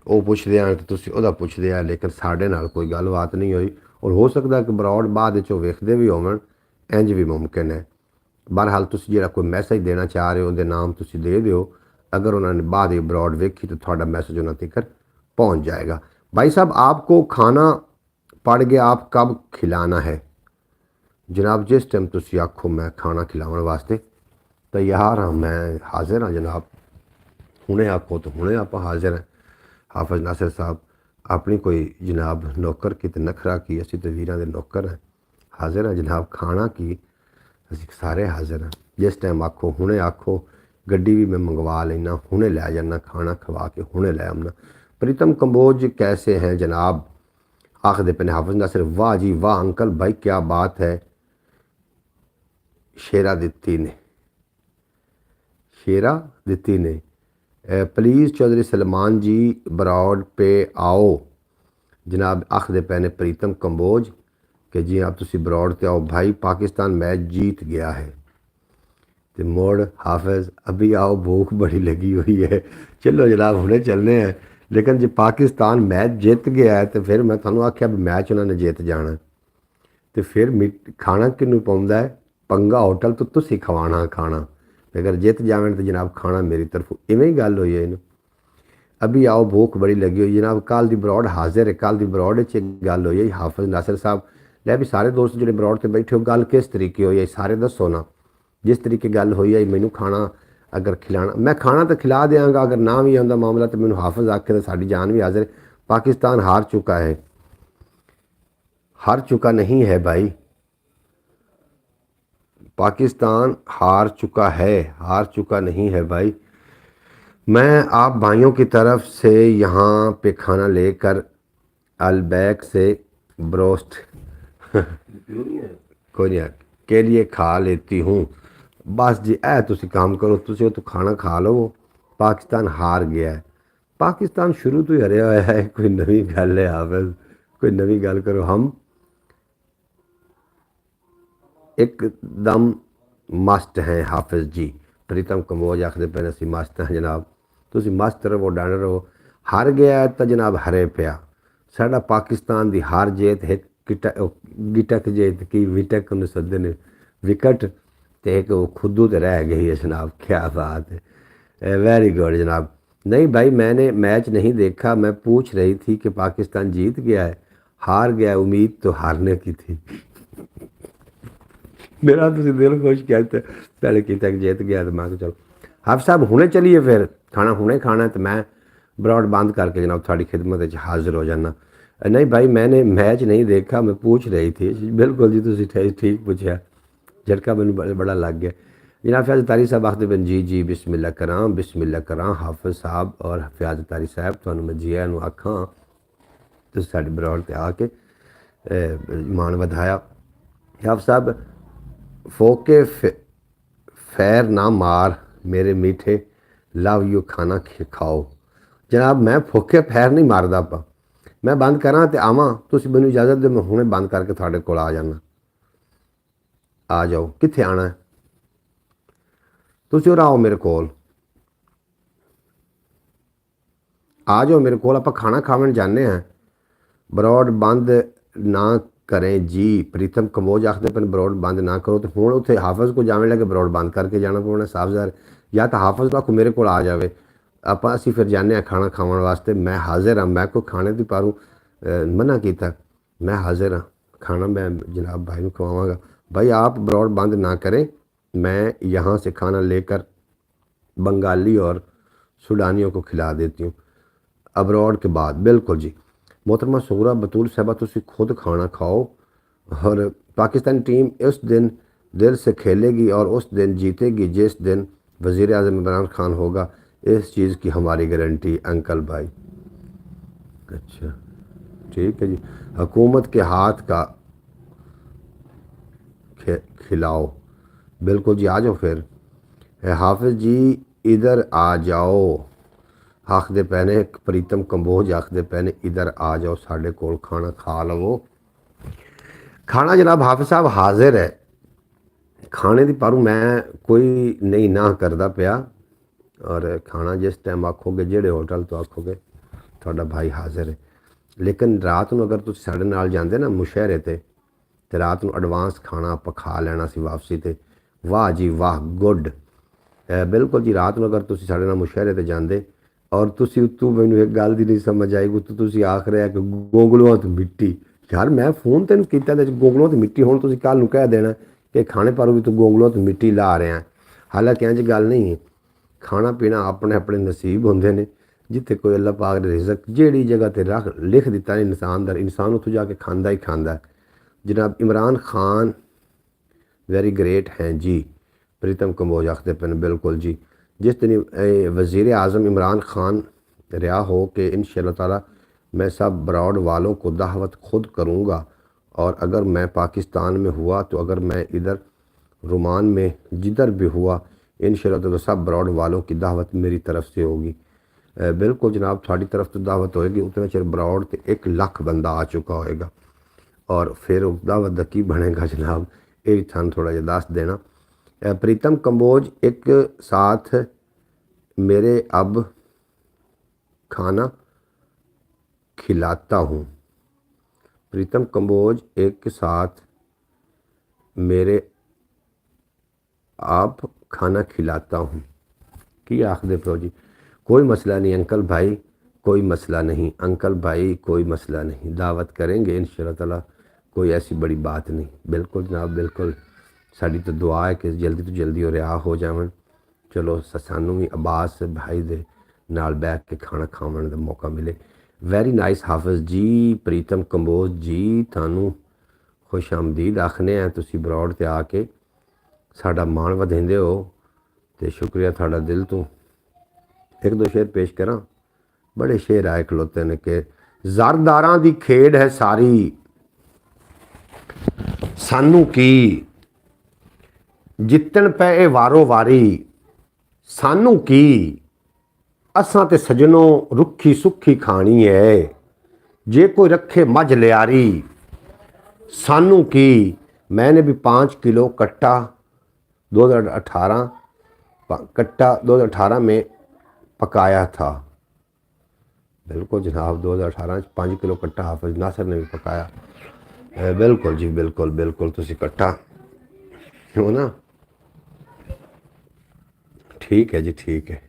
वो पुछते हैं तो तुसी ओहदा पुछदे आ, लेकिन साढ़े नाल कोई गलबात नहीं हुई। और हो सकता है कि ब्रॉड बाद चो वेखते भी होवन, इंज भी मुमकिन है। बहरहाल तुसी जिहड़ा कोई मैसेज देना चाह रहे हो उनके नाम तुसी दे दिओ, अगर उन्होंने बाद ही ब्रॉड वेखी तो थोड़ा मैसेज उन्होंने तक पहुँच जाएगा। भाई साहब आपको खाना पड़ गया, आप कब खिलाना है जनाब? जिस टाइम तुसी आखो मैं खाना खिलाने वास्ते तैयार हाँ, मैं हाजिर हाँ जनाब। हुणे आखो तो हुणे आप हाजिर हैं। हाफिज़ नासिर साहब अपनी कोई जनाब नौकर की तो नखरा की, असी तो वीरां दे नौकर हैं, हाजिर हैं जनाब। खाना की असी सारे हाजिर हैं। जिस टाइम आखो हुणे आखो, गड्डी भी मैं मंगवा लेना, हुणे लै जाना, खाना खवा के हुणे लै आना। प्रीतम कंबोज कैसे हैं जनाब? आखदे पे हाफिज़ नासिर वाह जी वाह अंकल भाई क्या बात है। शेरा दित्ती ने, शेरा दित्ती ने प्लीज़ चौधरी सलमान जी ब्रॉड पे आओ जनाब। आखदे पे ने प्रीतम कंबोज कि जी आप तुसी ब्रॉड पे आओ भाई, पाकिस्तान मैच जीत गया है। तो मोड़ हाफिज़ अभी आओ भूख बड़ी लगी हुई है। चलो जनाब हुणे चलने हैं, लेकिन जो पाकिस्तान मैच जीत गया है तो फिर मैं थानू आख्या भी मैच उन्होंने जीत जाना, तो फिर खाना किनू पाउंदा है? पंगा होटल तो तुसी खवाना खाना, अगर जित जावन तो जनाब खाना मेरी तरफ। इवें ही गल हुई है इनू। अभी आओ भूख बड़ी लगी हुई जनाब। कल दी ब्रॉड हाजिर है, कल दी ब्रॉड च गल हुई है हाफिज़ नासिर साहब लै भी सारे दोस्त जो ब्रॉड से बैठे हो गल किस तरीके हुई है सारे दसो ना। जिस तरीके गल हुई है मैनू खाना अगर खिलाना, मैं खाना तो खिला देंगा, अगर ना भी आंदा मामला तो मैनू हाफिज़ आखे तो साड़ी जान भी हाजिर है। पाकिस्तान हार चुका है हार चुका नहीं है भाई, पाकिस्तान हार चुका है, हार चुका नहीं है भाई। मैं आप भाइयों की तरफ से यहाँ पे खाना लेकर अलबैक से ब्रोस्ट कोई नहीं के लिए खा लेती हूँ। बस जी ऐ तुसी काम करो, तुसी तो खाना खा लो। पाकिस्तान हार गया है, पाकिस्तान शुरू तो ही हरिया हुआ है। कोई नवी गल है हाफिज, कोई नवी गल करो। हम एकदम मस्त हैं हाफिज जी। प्रीतम कंबोज आखते पे असी मस्त हैं जनाब, तुसी मस्त रहो डन रहो। हार गया है तो जनाब हरे पिया। साडा पाकिस्तान दी हार जेत है गिटक जेत की विटक उन्हें सदे ने विकट ते एक वो खुदू तो रह गई है जनाब। क्या बात है, वेरी गुड जनाब। नहीं भाई मैंने मैच नहीं देखा, मैं पूछ रही थी कि पाकिस्तान जीत गया है हार गया है, उम्मीद तो हारने की थी। मेरा तो दिल खुश कहते पहले किया कि जीत गया तो मैं चलो हाफ साहब हुणे चलिए फिर खाना हुणे खाना तो मैं ब्रॉड बंद करके जनाब थोड़ी खिदमत हाजिर हो जाना। नहीं भाई मैंने मैच नहीं देखा, मैं पूछ रही थी। बिल्कुल जी तुम ठीक पूछा, झटका मैंने बड़ा लग गया। जनाब फयाज तारी साहब आखते बन जी बिस्मिल्लाह करां हाफिज साहब और फयाज तारी साहब तुहानू मैं जी आयां आखां तुसीं साडे ब्रॉड ते आके मान वधाया। हाफिज साहब फोके फैर ना मार मेरे मीठे लव यू खाना खाओ। जनाब मैं फोके फैर नहीं मारदा पा, मैं बंद करा तो आवां, तुसीं मैनूं इजाज़त दो मैं हुणे बंद करके तुहाडे कोल आ जाना। आ जाओ, कित्थे आना है तुसीं? और आओ मेरे कोल, आ जाओ मेरे कोल, आपां खाना खावन जाने हैं। ब्रॉड बंद ना करें जी, प्रीतम कंबोज आखते पे ब्रॉड बंद ना करो। तो हुण उत्थे हाफिज को जाने लगे ब्रॉड बंद करके जाना पौना साफ ज़ाहिर। या तो हाफिज को आखो मेरे को आ जाए, आप असी फिर जाने खाना खाने वास्ते। मैं हाजिर हाँ, मैं कोई खाने की पारूँ मना किया, मैं हाजिर हाँ खाना मैं जनाब भाई को खवावांगा। भाई आप ब्रॉड बंद ना करें, मैं यहाँ से खाना लेकर बंगाली और सूडानियों को खिला देती हूँ अब्रॉड के बाद। बिल्कुल जी मोहतरमा सुगरा बतूल साहबा तुसी खुद खाना खाओ और पाकिस्तानी टीम उस दिन दिल से खेलेगी और उस दिन जीतेगी जिस दिन वज़ीर आज़म इमरान खान होगा, इस चीज़ की हमारी गारंटी अंकल भाई। अच्छा ठीक है जी, हुकूमत के हाथ का खिलाओ। बिल्कुल जी आ जाओ फिर। हाफिज जी इधर आ जाओ, आखदे पैने प्रीतम कंबोज आखदे पैने इधर आ जाओ साढ़े कोल खाना खा लवो। खाना जनाब हाफिज साहब हाजिर है, खाने की पारू मैं कोई नहीं ना करदा पिया। और खाना जिस टाइम आखोगे जेड़े होटल तो आखोगे थोड़ा भाई हाजिर है। लेकिन रात को अगर तुम साढ़े नाल जाते ना मुशहरे ते रात को एडवांस खाना आप खा लेना सी वापसी ते, वाह जी वाह गुड। बिल्कुल जी रात को अगर तुम साढ़े नाल मुशहरे ते जाते और तुसी उत्तों मैनू एक गल दी नहीं समझ आई, उत्तों तुसी आख रहे कि गोंगलुआं तो मिट्टी। यार मैं फोन तेन किया गोंगलुआं तो मिट्टी, हुण तुसी कल नूं कह देना कि खाने पर भी तू गोंगलुआं तो मिट्टी ला रहे हैं। हालांकि इंज गल नहीं है, खाना पीना अपने अपने नसीब होंदे ने। जिथे कोई अल्लाह पाक ने रिजक जेड़ी जगह ते रख लिख दिता है इंसान दा, इंसान उत्थों जाके खांदा ही खांदा है। जनाब इमरान खान वेरी ग्रेट हैं जी, प्रीतम कंबोज आखते पे बिल्कुल जी। जिस दिन वज़ीर आज़म इमरान खान रिहा हो कि इंशाअल्लाह ताला मैं सब ब्रॉड वालों को दावत खुद करूँगा, और अगर मैं पाकिस्तान में हुआ तो अगर मैं इधर रोमान में जिधर भी हुआ इंशाअल्लाह ताला सब ब्रॉड वालों की दावत मेरी तरफ से होगी। बिल्कुल जनाब थोड़ी तरफ तो दावत होएगी, उतने चिर ब्रॉड तो 1 लाख बंदा आ चुका होएगा और फिर दावत दा की बनेगा जनाब, ये थानू थोड़ा जिहा दस देना। प्रीतम कंबोज एक साथ मेरे अब खाना खिलाता हूँ। प्रीतम कंबोज एक साथ मेरे आप खाना खिलाता हूँ की आखदे पे जी। कोई मसला नहीं अंकल भाई, कोई मसला नहीं अंकल भाई, कोई मसला नहीं, दावत करेंगे इंशाअल्लाह ताला, कोई ऐसी बड़ी बात नहीं। बिल्कुल जनाब बिल्कुल, साड़ी तो दुआ है कि जल्दी तो जल्दी और रिहा हो जावन। चलो सानू भी अब्बास भाई दे नाल बैठ के खाना खावन का मौका मिले। वेरी नाइस हाफिज जी, प्रीतम कंबोज जी थानू खुश आमदीद आखने हैं। तुसी बरौड़ ते आके साडा मान वधाइंदे हो तो शुक्रिया थाड़ा दिल तो। एक दो शेर पेश करा। बड़े शेर आए खलोते ने कि ज़रदारां दी खेड है सारी सानू की, जितन पे वारो वारी सानू की, असां ते सजनों रुखी सुखी खानी है, जे कोई रखे मझ लियारी सानू की। मैंने भी 5 किलो कट्टा 2018 कट्टा 2018 में पकाया था। बिल्कुल जनाब 2018 5 किलो कट्टा हाफिज नासिर ने भी पकाया। बिल्कुल जी बिल्कुल बिल्कुल तुसी कट्टा हो ना। ठीक है जी ठीक है।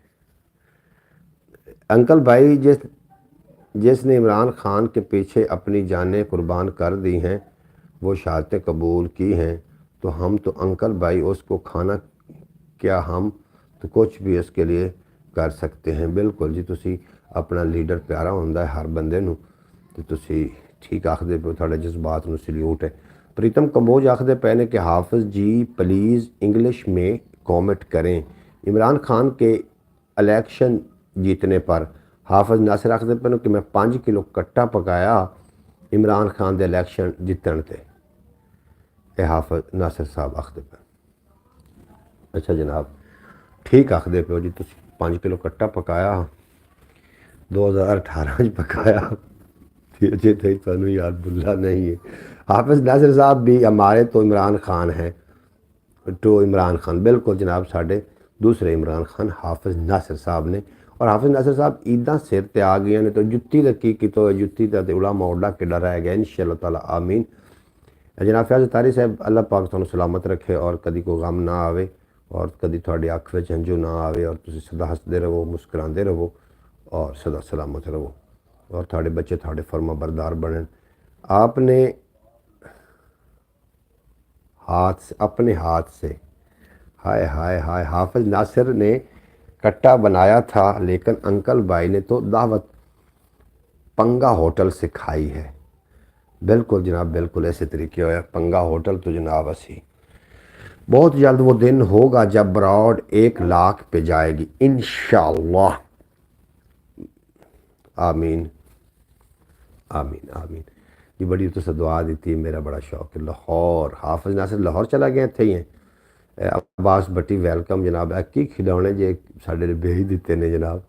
अंकल भाई जिसने इमरान खान के पीछे अपनी जानें कुर्बान कर दी हैं वो शहादतें कबूल की हैं, तो हम तो अंकल भाई उसको खाना क्या, हम तो कुछ भी उसके लिए कर सकते हैं। बिल्कुल जी तुसी अपना लीडर प्यारा होंदा है हर बंदे नूं, ते तुसी ठीक आखदे पे, तुहाडे जज्बात नूं सल्यूट है। प्रीतम कंबोज आखदे पे ने कि हाफिज़ जी प्लीज़ इंग्लिश में कॉमेंट करें। इमरान खान के इलेक्शन जीतने पर हाफिज़ नासिर आखदे पे कि मैं 5 किलो कट्टा पकाया इमरान खान दे इलेक्शन जितण ते। हाफिज़ नासिर साहब आखदे पे। अच्छा जनाब ठीक आखदे पे जी तुसी 5 किलो कट्टा पकाया 2018 पकाया जे थे तू याद भुला नहीं है। हाफिज़ नासिर साहब भी हमारे तो इमरान खान हैं, तो इमरान खान बिल्कुल जनाब साढ़े दूसरे इमरान खान हाफिज़ नासिर साहब ने। और हाफिज़ नासिर साहब ईदा सिर ते आ गई ने तो जुत्ती का की तो जुत्ती का तो उड़ा मोड़ा कि रह गया इंशाअल्लाह ताला आमीन। जनाब फयाज़ तारी साहब अल्लाह पाक तुहानू सलामत रखे और कभी कोई गम ना आवे और कभी थोड़ी अख में हंझू ना आवे और तुसी सदा हंसते रहो मुस्कुराते रहो और सदा सलामत रहो और थोड़े बच्चे थोड़े फर्मा बरदार बने। आपने अपने हाथ से हाय हाय हाय हाफिज़ नासिर ने कट्टा बनाया था लेकिन अंकल भाई ने तो दावत पंगा होटल से खाई है। बिल्कुल जनाब बिल्कुल ऐसे तरीके होया पंगा होटल तो जनाब असी बहुत जल्द वो दिन होगा जब बरौड़ 1 लाख पे जाएगी इंशाअल्लाह। आमीन आमीन आमीन। ये बड़ी तो दुआ दी थी, मेरा बड़ा शौक है लाहौर। हाफिज़ नासिर लाहौर चला गया थे ही हैं। अब्बास भट्टी वेलकम जनाब। की खिलौने जे साढ़े लिए भेज दिते ने जनाब।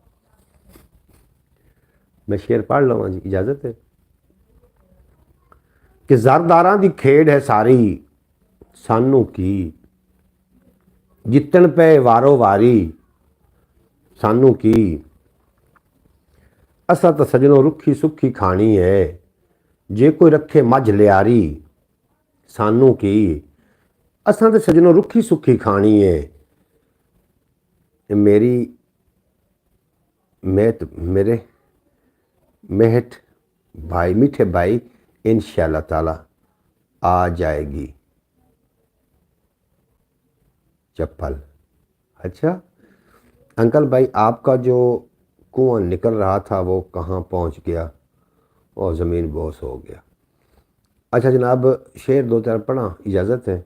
मैं शेर पढ़ लवा जी इजाज़त है कि ज़रदारां दी खेड है सारी सानू की, जितन पे वारो वारी सानू की, असा तो सजनों रुखी सुखी खानी है, जे कोई रखे मझ लियारी सानू की। असा तो सजनों रुखी सुखी खानी है। मेरी मेरे मेहट भाई मीठे भाई इंशाअल्लाह ताला आ जाएगी चप्पल। अच्छा अंकल भाई आपका जो कुआं निकल रहा था वो कहाँ पहुँच गया और ज़मीन बोस हो गया। अच्छा जनाब शेर 2-4 पढ़ा इजाज़त है।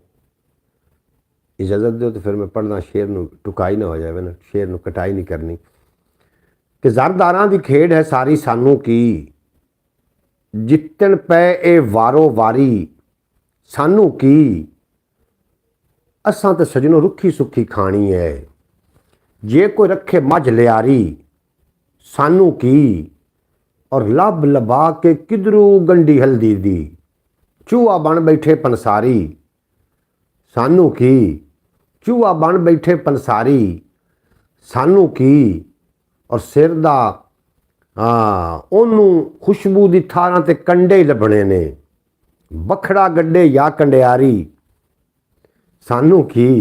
इजाज़त दो तो फिर मैं पढ़ना शेर नू टुकाई ना हो जाए ना, शेर नू कटाई नहीं करनी। कि ज़रदारां दी खेड है सारी सानू की, जितन पे ए वारो वारी सानू की। असां ते सजनों रुखी सुखी खानी है, जे कोई रखे मझ लियारी सानू की। और लब लबा के किधरू गंडी हल्दी दी, चूहा बन बैठे पंसारी सानू की। चूहा बन बैठे पंसारी सानू की। और सिर दा ओनू खुशबू दी थारां ते कंडे लभने ने, बखड़ा गड्डे या कंडियारी सानू की।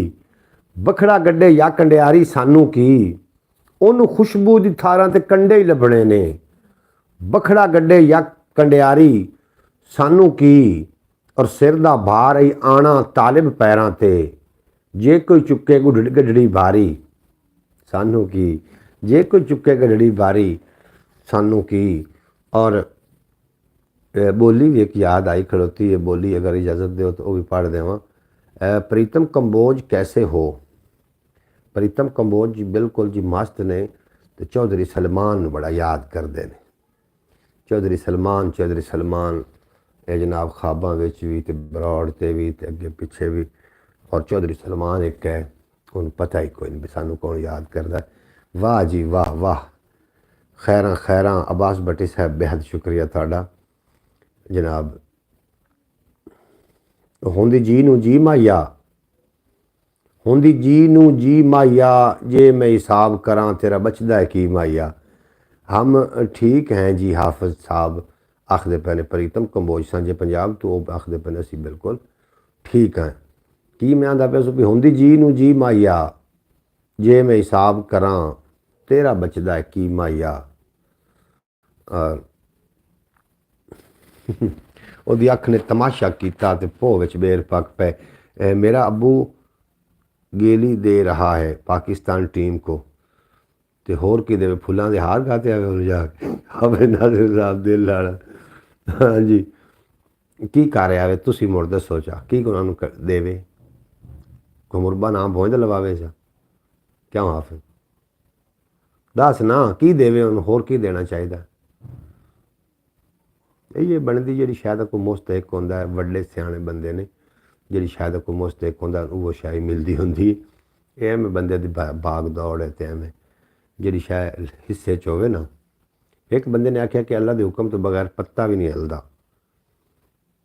बखड़ा गड्डे या कंडियारी सानू की, ओनू खुशबू दी थारां ते कंडे ही लभने ने, बखड़ा गड्डे या कंडियारी सानू की। और सिर दा भार ही आना तालिब पैरां ते, जे कोई चुके गड्डी भारी सानू की। जे कोई चुके गड्डी भारी सानू की। और बोली भी एक याद आई खड़ोती है, बोली अगर इजाज़त दो तो वो भी पढ़ देव। प्रीतम कंबोज कैसे हो? प्रीतम कंबोज जी बिल्कुल जी मस्त ने। तो चौधरी सलमान बड़ा याद करते हैं। चौधरी सलमान ये जनाब खाबा भी तो बरौड़ से भी तो अगे पिछे भी। और चौधरी सलमान एक है, उन्हें पता ही कोई नहीं सानू कौन याद करता है। वाह जी वाह वाह, खैर खैर अब्बास भट्टी साहब बेहद शुक्रिया थाड़ा जनाब। होंदी जी नू जी माइया, होंदी जी नू जी माइया, जे मैं हिसाब करा तेरा बचदा है की माइया। हम ठीक हैं जी हाफिज साहब आखदे पे ने प्रीतम कंबोज सांझे पंजाब तो आखदे पे ने असी बिल्कुल ठीक हैं। की मैं आंदा पे सो भी होंदी जी नू जी माइया, जे मैं हिसाब करा तेरा बचदा है की माइया। ਉਹਦੀ ਅੱਖ ने तमाशा किया तो भो विच बेर पक पे। मेरा अबू गेली दे रहा है पाकिस्तान टीम को, तो होर कि देवे फुलों के हार खाते आवे उन्हें जाके हमें नाज़िर साहब दिल लाना। हाँ जी, की कर आवे तुसी मुड़ दसो चा की उन्होंने देवे कोई मुरबा नाम पहुँच लवावे चा क्यों हाफिज दस ना की देवे उन्होंने होर की देना चाहिए। ये बनती जी शायद कोई मुस्तक होंगे वड्डे सियाने बंदे ने जी शायद कोई मुस्तक होंगे वो शायद मिलती होंगी। एवें बंदे की भाग दौड़ है तो एवें जी शायद हिस्से च होवे ना। एक बंदे ने आख्या कि अल्लाह के हुक्म तो बगैर पत्ता भी नहीं हिलता।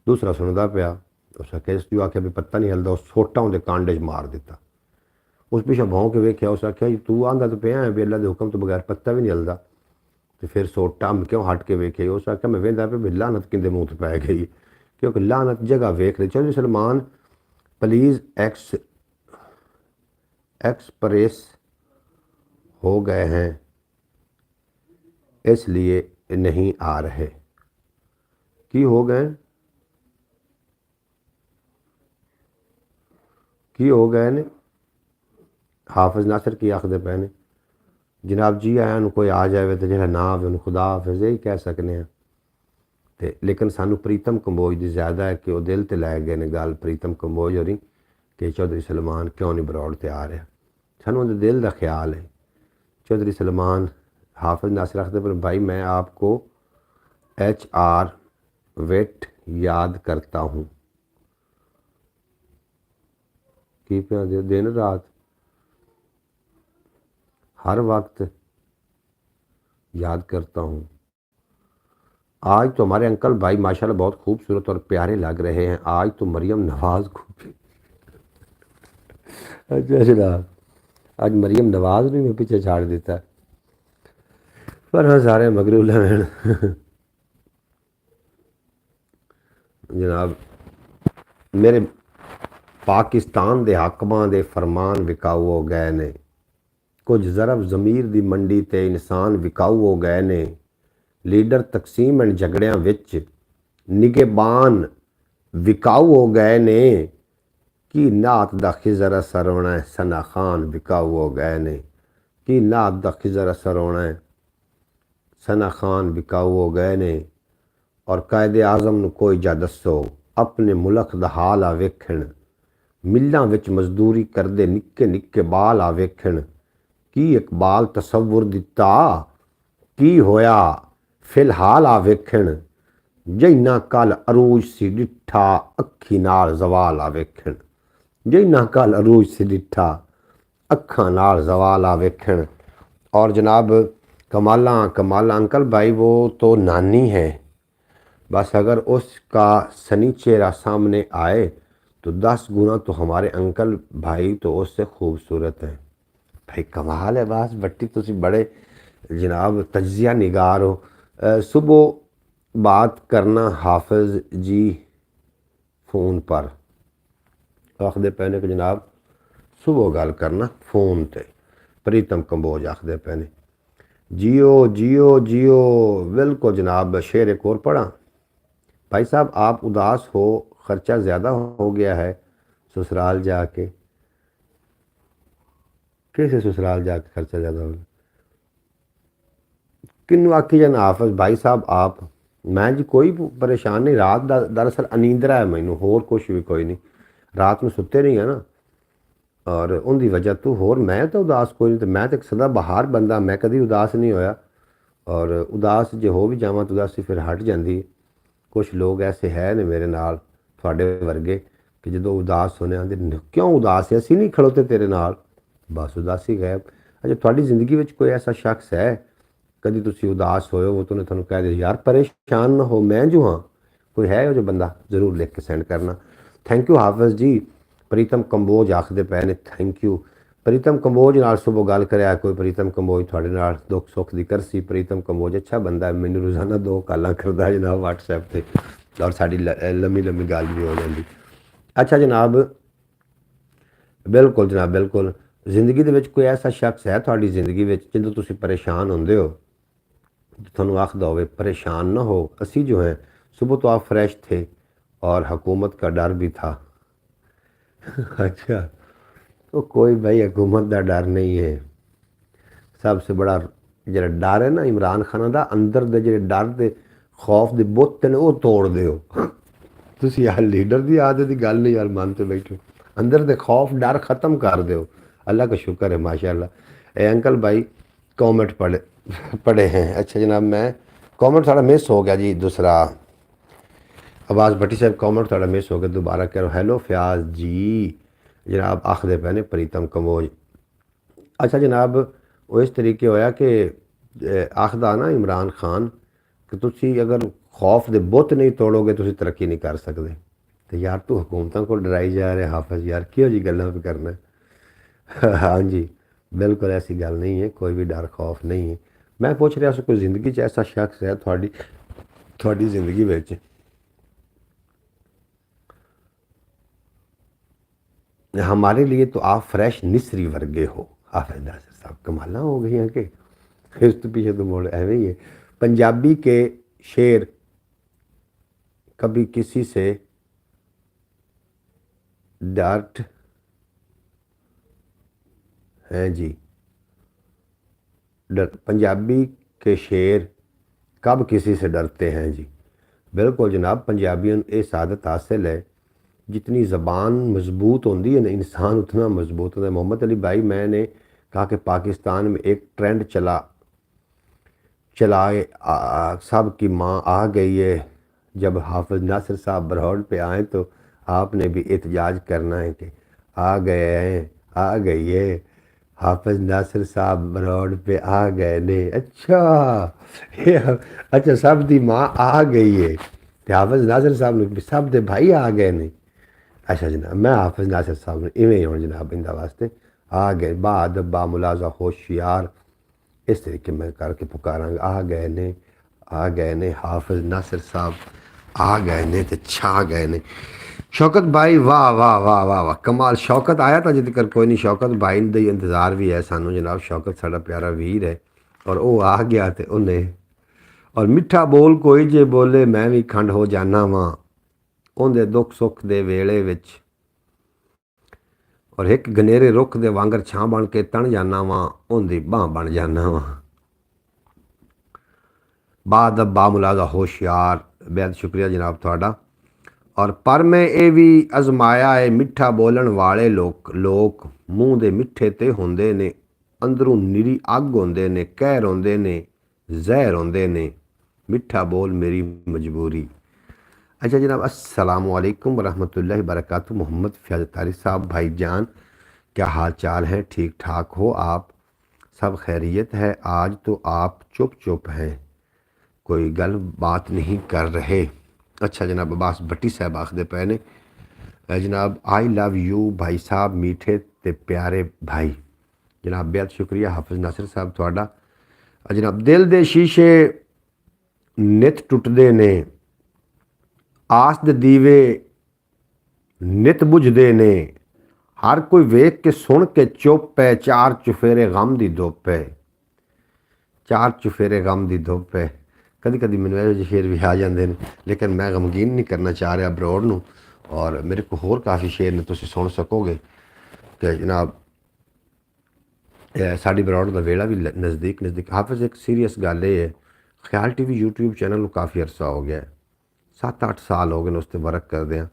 दूसरा सुनता पाया उस आख्या जो आख्या भी पत्ता नहीं हिलता, उस सोटा उनके कांडे च मार दिता। उस पिछा भौं के वेख्या उस आख्या तू आंदा तो पिया भी अल्लाह के हुक्म तो बगैर पत्ता भी नहीं हिलता। तो फिर सोटा क्यों हट के वेखे उस आख्या मैं वेंदा पे भी लानत किंदे मुँह पै गई, क्योंकि लानत जगह वेख रही। चौधरी सलमान प्लीज़ एक्सप्रेस हो गए हैं इसलिए नहीं आ रहे। की हो गए ने हाफिज नासिर की आखदे पे ने जनाब जी आया कोई आ जाए तो जो ना आवे उन्हें खुदा हाफिज यही कह सकने हैं। तो लेकिन सानू प्रीतम कंबोज की ज़्यादा है कि वह दिल ते लै गए ने गल प्रीतम कंबोज होरी कि चौधरी सलमान क्यों नहीं बरौड़ ते आ रहा। सानू उनके दिल का ख्याल है। चौधरी सलमान हाफिज नासिर आखदे पर भाई मैं आपको HR वेट याद करता हूँ की पे दिन रात हर वक्त याद करता हूँ। आज तो हमारे अंकल भाई माशाल्लाह बहुत खूबसूरत और प्यारे लग रहे हैं। आज तो मरियम नवाज को अच्छा जनाब आज मरियम नवाज भी मैं पीछे छाड़ देता है पर हाँ सारे मगरूल हैं जनाब। मेरे पाकिस्तान के हाकमां दे फरमान विकाऊ हो गए ने। कुछ ज़रब ज़मीर की मंडी ते इंसान विकाऊ हो गए ने। लीडर तकसीम एंड झगड़ियां विच निगेबान विकाऊ हो गए ने। की नात दा खिजर असर होना है सना खान विकाऊ हो गए ने। की नात दा खिजर असर होना है सना खान विकाऊ हो गए ने। और कायदे आज़म नूं कोई जा दसो अपने मुल्क दा हाल आ वेखण। मिल्लां विच मजदूरी करदे निक्के निक्के बाल आ वेखण। की इकबाल तसव्वुर दिता की होया फिलहाल आ वेखण। जैना कल अरूज सी डिठा अखी नाल जवाल आ वेखण। जैना कल अरूज सी डिठा अखा नाल जवाल आ वेखण। और जनाब कमाला कमाला अंकल भाई वो तो नानी है, बस अगर उसका सनी चेहरा सामने आए तो 10 गुना तो हमारे अंकल भाई तो उससे खूबसूरत हैं। भाई कमाल है बास भट्टी तुसी बड़े जनाब तजिया निगार हो। सुबह बात करना हाफिज जी फ़ोन पर आखदे पैने कि जनाब सुबह गल करना फ़ोन ते। प्रीतम कंबोज आखदे पैने जियो जियो जियो बिल्कुल जनाब। शेर एक और पढ़ा भाई साहब आप उदास हो खर्चा ज़्यादा हो गया है ससुराल जाके। कैसे ससुराल जाके खर्चा ज़्यादा हो गया किन्नू आखी जाना हाफिज भाई साहब आप मैं जी कोई परेशान नहीं, रात दा दरअसल अनींदरा है मैनू, होर कुछ भी कोई नहीं। रात में सुते नहीं है ना, और उनकी वजह तो होर मैं तो उदास कोई नहीं, तो मैं तो सदा बहार बंदा, मैं कभी उदास नहीं होया। और उदास जो हो भी जावां तो उदासी फिर हट जाती है। कुछ लोग ऐसे है ने मेरे नाल थोड़े वर्गे कि जो उदास होने आते क्यों उदास है, असी नहीं खड़ोते तेरे नाल, बस उदासी गैब। अच्छा थोड़ी जिंदगी में कोई ऐसा शख्स है कभी तुम उदास होए वो तो थोड़ा कह दे यार परेशान ना हो मैं जो हाँ, कोई है जो बंदा जरूर लिख के सेंड करना। थैंक यू हाफिज जी। प्रीतम कंबोज आखते पे ने थैंक यू। प्रीतम कंबोज नाल सुबह गल कर कोई, प्रीतम कंबोज थोड़े नाल दुख सुख की करसी। प्रीतम कंबोज अच्छा बंदा है, मैनू रोज़ाना 2 कालां करदा जनाब व्हाट्सएप से, और साड़ी लम्मी लम्मी गल भी हो जाती। अच्छा जनाब, बिल्कुल जनाब बिल्कुल। जिंदगी दे विच कोई ऐसा शख्स है थोड़ी जिंदगी में जो तुम परेशान होंदे हो, थोनू आखदा होवे परेशान ना हो, असी जो हैं सुबह तो आप फ्रेश थे और हुकूमत का डर भी था। अच्छा, तो कोई भाई हुकूमत का डर नहीं है। सबसे बड़ा जो डर है ना इमरान खान का, अंदर दे जो डर के खौफ के बुत ने वो तोड़ दो। तुम यार लीडर की आदत की गल नहीं यार मानते बैठो, अंदर दे खौफ डर ख़त्म कर दो। अल्लाह का शुक्र है माशाल्लाह। ए अंकल भाई कॉमेंट पढ़े हैं। अच्छा जनाब, मैं कॉमेंट थोड़ा मिस हो गया जी। दूसरा आवाज़ भट्टी साहब कॉमेंट थोड़ा मिस हो गया, दोबारा करो। हेलो फयाज जी जनाब आखदे पे ने प्रीतम कमोज। अच्छा जनाब, वो इस तरीके होया कि आखदा ना इमरान खान कि तुसी अगर खौफ दे बुत नहीं तोड़ोगे तुसी तरक्की नहीं कर सकते। तो यार तू हुकूमतों को डराई जा रहे हाफिज, यार क्यों जी गल्लां पे करना है। हाँ जी बिल्कुल ऐसी गल नहीं है, कोई भी डर खौफ नहीं है। मैं पूछ रहा कोई ज़िंदगी च ऐसा शख्स है थोड़ी थोड़ी ज़िंदगी विच हमारे लिए तो आप फ्रैश निसरी वर्गे हो। हाफिज नासिर साहब कमाला हो गई हैं कि इस तो पीछे तो मोड़ एवं ही है। पंजाबी के शेर कभी किसी से डर्ट हैं जी, पंजाबी के शेर कब किसी से डरते हैं जी। बिल्कुल जनाब, पंजाबियों ये सादत हासिल है जितनी ज़बान मजबूत होती है ना इंसान उतना मजबूत होता है। मोहम्मद अली भाई मैंने कहा कि पाकिस्तान में एक ट्रेंड चलाए सब की माँ आ गई है। जब हाफिज नासिर साहब बरौड पे आए तो आपने भी एहतजाज करना है कि आ गए हैं, आ गई है, हाफिज नासिर साहब बरौड पे आ गए ने। अच्छा अच्छा सब दी माँ आ गई है, ते हाफिज नासिर साहब ने सब दे भाई आ गए ने। अच्छा जनाब, मैं हाफिज नासिर साहब ने इवें हूँ जनाब इंदा वास्ते आ गए बा अदब बा मुलाजा होशियार इस तरीके मैं करके पुकारांगा। आ गए ने हाफिज नासिर साहब आ गए ने ते छा गए ने। शौकत भाई वाह वाह वाह वाह वाह कमाल, शौकत आया था जिद कर कोई नहीं, शौकत भाई का इंतज़ार भी है सानू जनाब। शौकत साड़ा प्यारा वीर है और वो आ गया तो उन्हें, और मिठा बोल कोई जे बोले मैं भी खंड हो जाना वां उनके दुख सुख दे वेले विच, और एक गनेरे रुख दे वांगर छां बन के तन जाना वां उनकी बांह बन जाना वां। बाद बा मुलाजा होशियार, बेहद शुक्रिया जनाब थोड़ा। और पर मैं ये भी अजमाया है मिठा बोलन वाले लोग मूँह दे मिठे ते होंदे ने, अंदरों निरी अग होंदे ने, कहर होंदे ने, जहर होंदे ने, मिठा बोल मेरी मजबूरी। अच्छा जनाब, अस्सलामु अलैकुम वरहमतुल्लाहि वबरकातुहू। मोहम्मद फयाज तारी साहब भाईजान क्या हाल चाल है, ठीक ठाक हो आप सब, खैरियत है। आज तो आप चुप चुप हैं, कोई गल बात नहीं कर रहे। अच्छा जनाब, अब्बास भट्टी साहब आखदे पे ने जनाब आई लव यू भाई साहब मीठे ते प्यारे भाई। जनाब बेहद शुक्रिया हाफिज नासिर साहब थोड़ा। जनाब दिल दे शीशे नित टुटदे ने, आस दे दीवे नित बुझदे ने, हर कोई वेख के सुन के चुप है, चार चुफेरे गम दी धुप है, चार चुफेरे गम दी धुप है। कभी कभी मैंने यह शेर भी आ जाते हैं, लेकिन मैं गमगीन नहीं करना चाह रहा बरोड़ नूं, और मेरे को होर काफ़ी शेर ने तुम सुन सकोगे कि जनाब साड़ी बरोड़ का वेला भी नज़दीक हाफिज एक सीरीयस गल ये है, ਖਿਆਲ ਟੀਵੀ YouTube ਚੈਨਲ ਨੂੰ ਕਾਫੀ ਅਰਸਾ ਹੋ ਗਿਆ, 7-8 ਸਾਲ ਹੋ ਗਏ ਨੇ ਉਸ 'ਤੇ ਵਰਕ ਕਰਦੇ ਹਾਂ।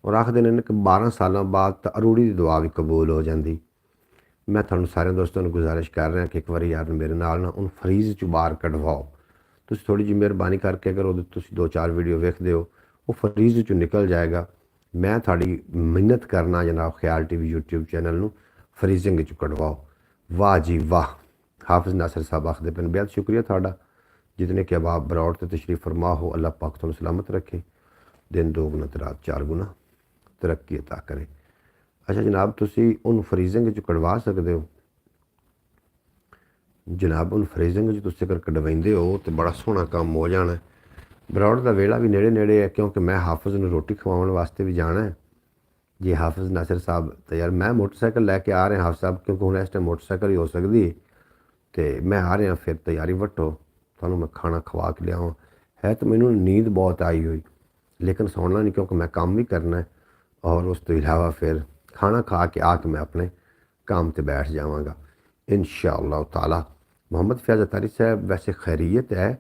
ਔਰ ਆਖਦੇ ਨੇ ਕਿ 12 ਸਾਲਾਂ ਬਾਅਦ ਤਾਂ ਅਰੂੜੀ ਦੀ ਦੁਆ ਵੀ ਕਬੂਲ ਹੋ ਜਾਂਦੀ। ਮੈਂ ਤੁਹਾਨੂੰ ਸਾਰੇ ਦੋਸਤਾਂ ਨੂੰ ਗੁਜ਼ਾਰਿਸ਼ ਕਰ ਰਿਹਾ ਕਿ ਇੱਕ ਵਾਰੀ ਯਾਰ ਮੇਰੇ ਨਾਲ ਨਾ ਉਹਨੂੰ ਫਰੀਜ਼ 'ਚ ਬਾਹਰ ਕਢਵਾਓ। ਤੁਸੀਂ ਥੋੜ੍ਹੀ ਜਿਹੀ ਮਿਹਰਬਾਨੀ ਕਰਕੇ ਅਗਰ ਉਹਦੇ ਤੁਸੀਂ 2-4 ਵੀਡੀਓ ਵੇਖਦੇ ਹੋ, ਉਹ ਫਰੀਜ਼ 'ਚੋਂ ਨਿਕਲ ਜਾਏਗਾ। ਮੈਂ ਤੁਹਾਡੀ ਮਿਹਨਤ ਕਰਨਾ ਜਨਾਬ ਖਿਆਲ ਟੀਵੀ YouTube ਚੈਨਲ ਨੂੰ ਫਰੀਜ਼ਿੰਗ 'ਚ ਕਢਵਾਓ। ਵਾਹ ਜੀ ਵਾਹ। ਹਾਫਿਜ਼ ਨਾਸਰ ਸਾਹਿਬ ਆਖਦੇ ਪਏ ਬੇहद ਸ਼ੁਕਰੀਆ ਤੁਹਾਡਾ, जितने कि अब आप बरौर से तशरीफ़ फरमा हो। अल्लाह पाक तुहानू सलामत रखे, दिन 2 गुना ते रात 4 गुना तरक्की अता करे। अच्छा जनाब, तुसी उन फ्रीजिंग च कढ़वा सकते हो जनाब। उन फ्रीजिंग च तुसी अगर कढ़वाइंदे हो तो बड़ा सोहना काम हो जाना है। बरौर का वेला भी नेड़े नेड़े है, क्योंकि मैं हाफिज़ नूं रोटी खवाउण वास्ते भी जाना है जी। हाफिज़ नासिर साहब तो यार मैं मोटरसाइकिल लैके आ रहा हाफिज़ साहब, क्योंकि हुण इस टाइम मोटरसाइकिल ही हो सकती है, तो मैं आ रहा फिर तैयारी वट्टो ਤੁਹਾਨੂੰ मैं खाना खवा के लियावां। है तो मैनू नींद बहुत आई हुई, लेकिन सोना नहीं, क्योंकि मैं काम भी करना है। और उस तो इलावा फिर खाना खा के आके मैं अपने काम पर बैठ जावांगा इंशाअल्लाह ताला। मोहम्मद फैज़ अतारी साहब वैसे खैरियत है,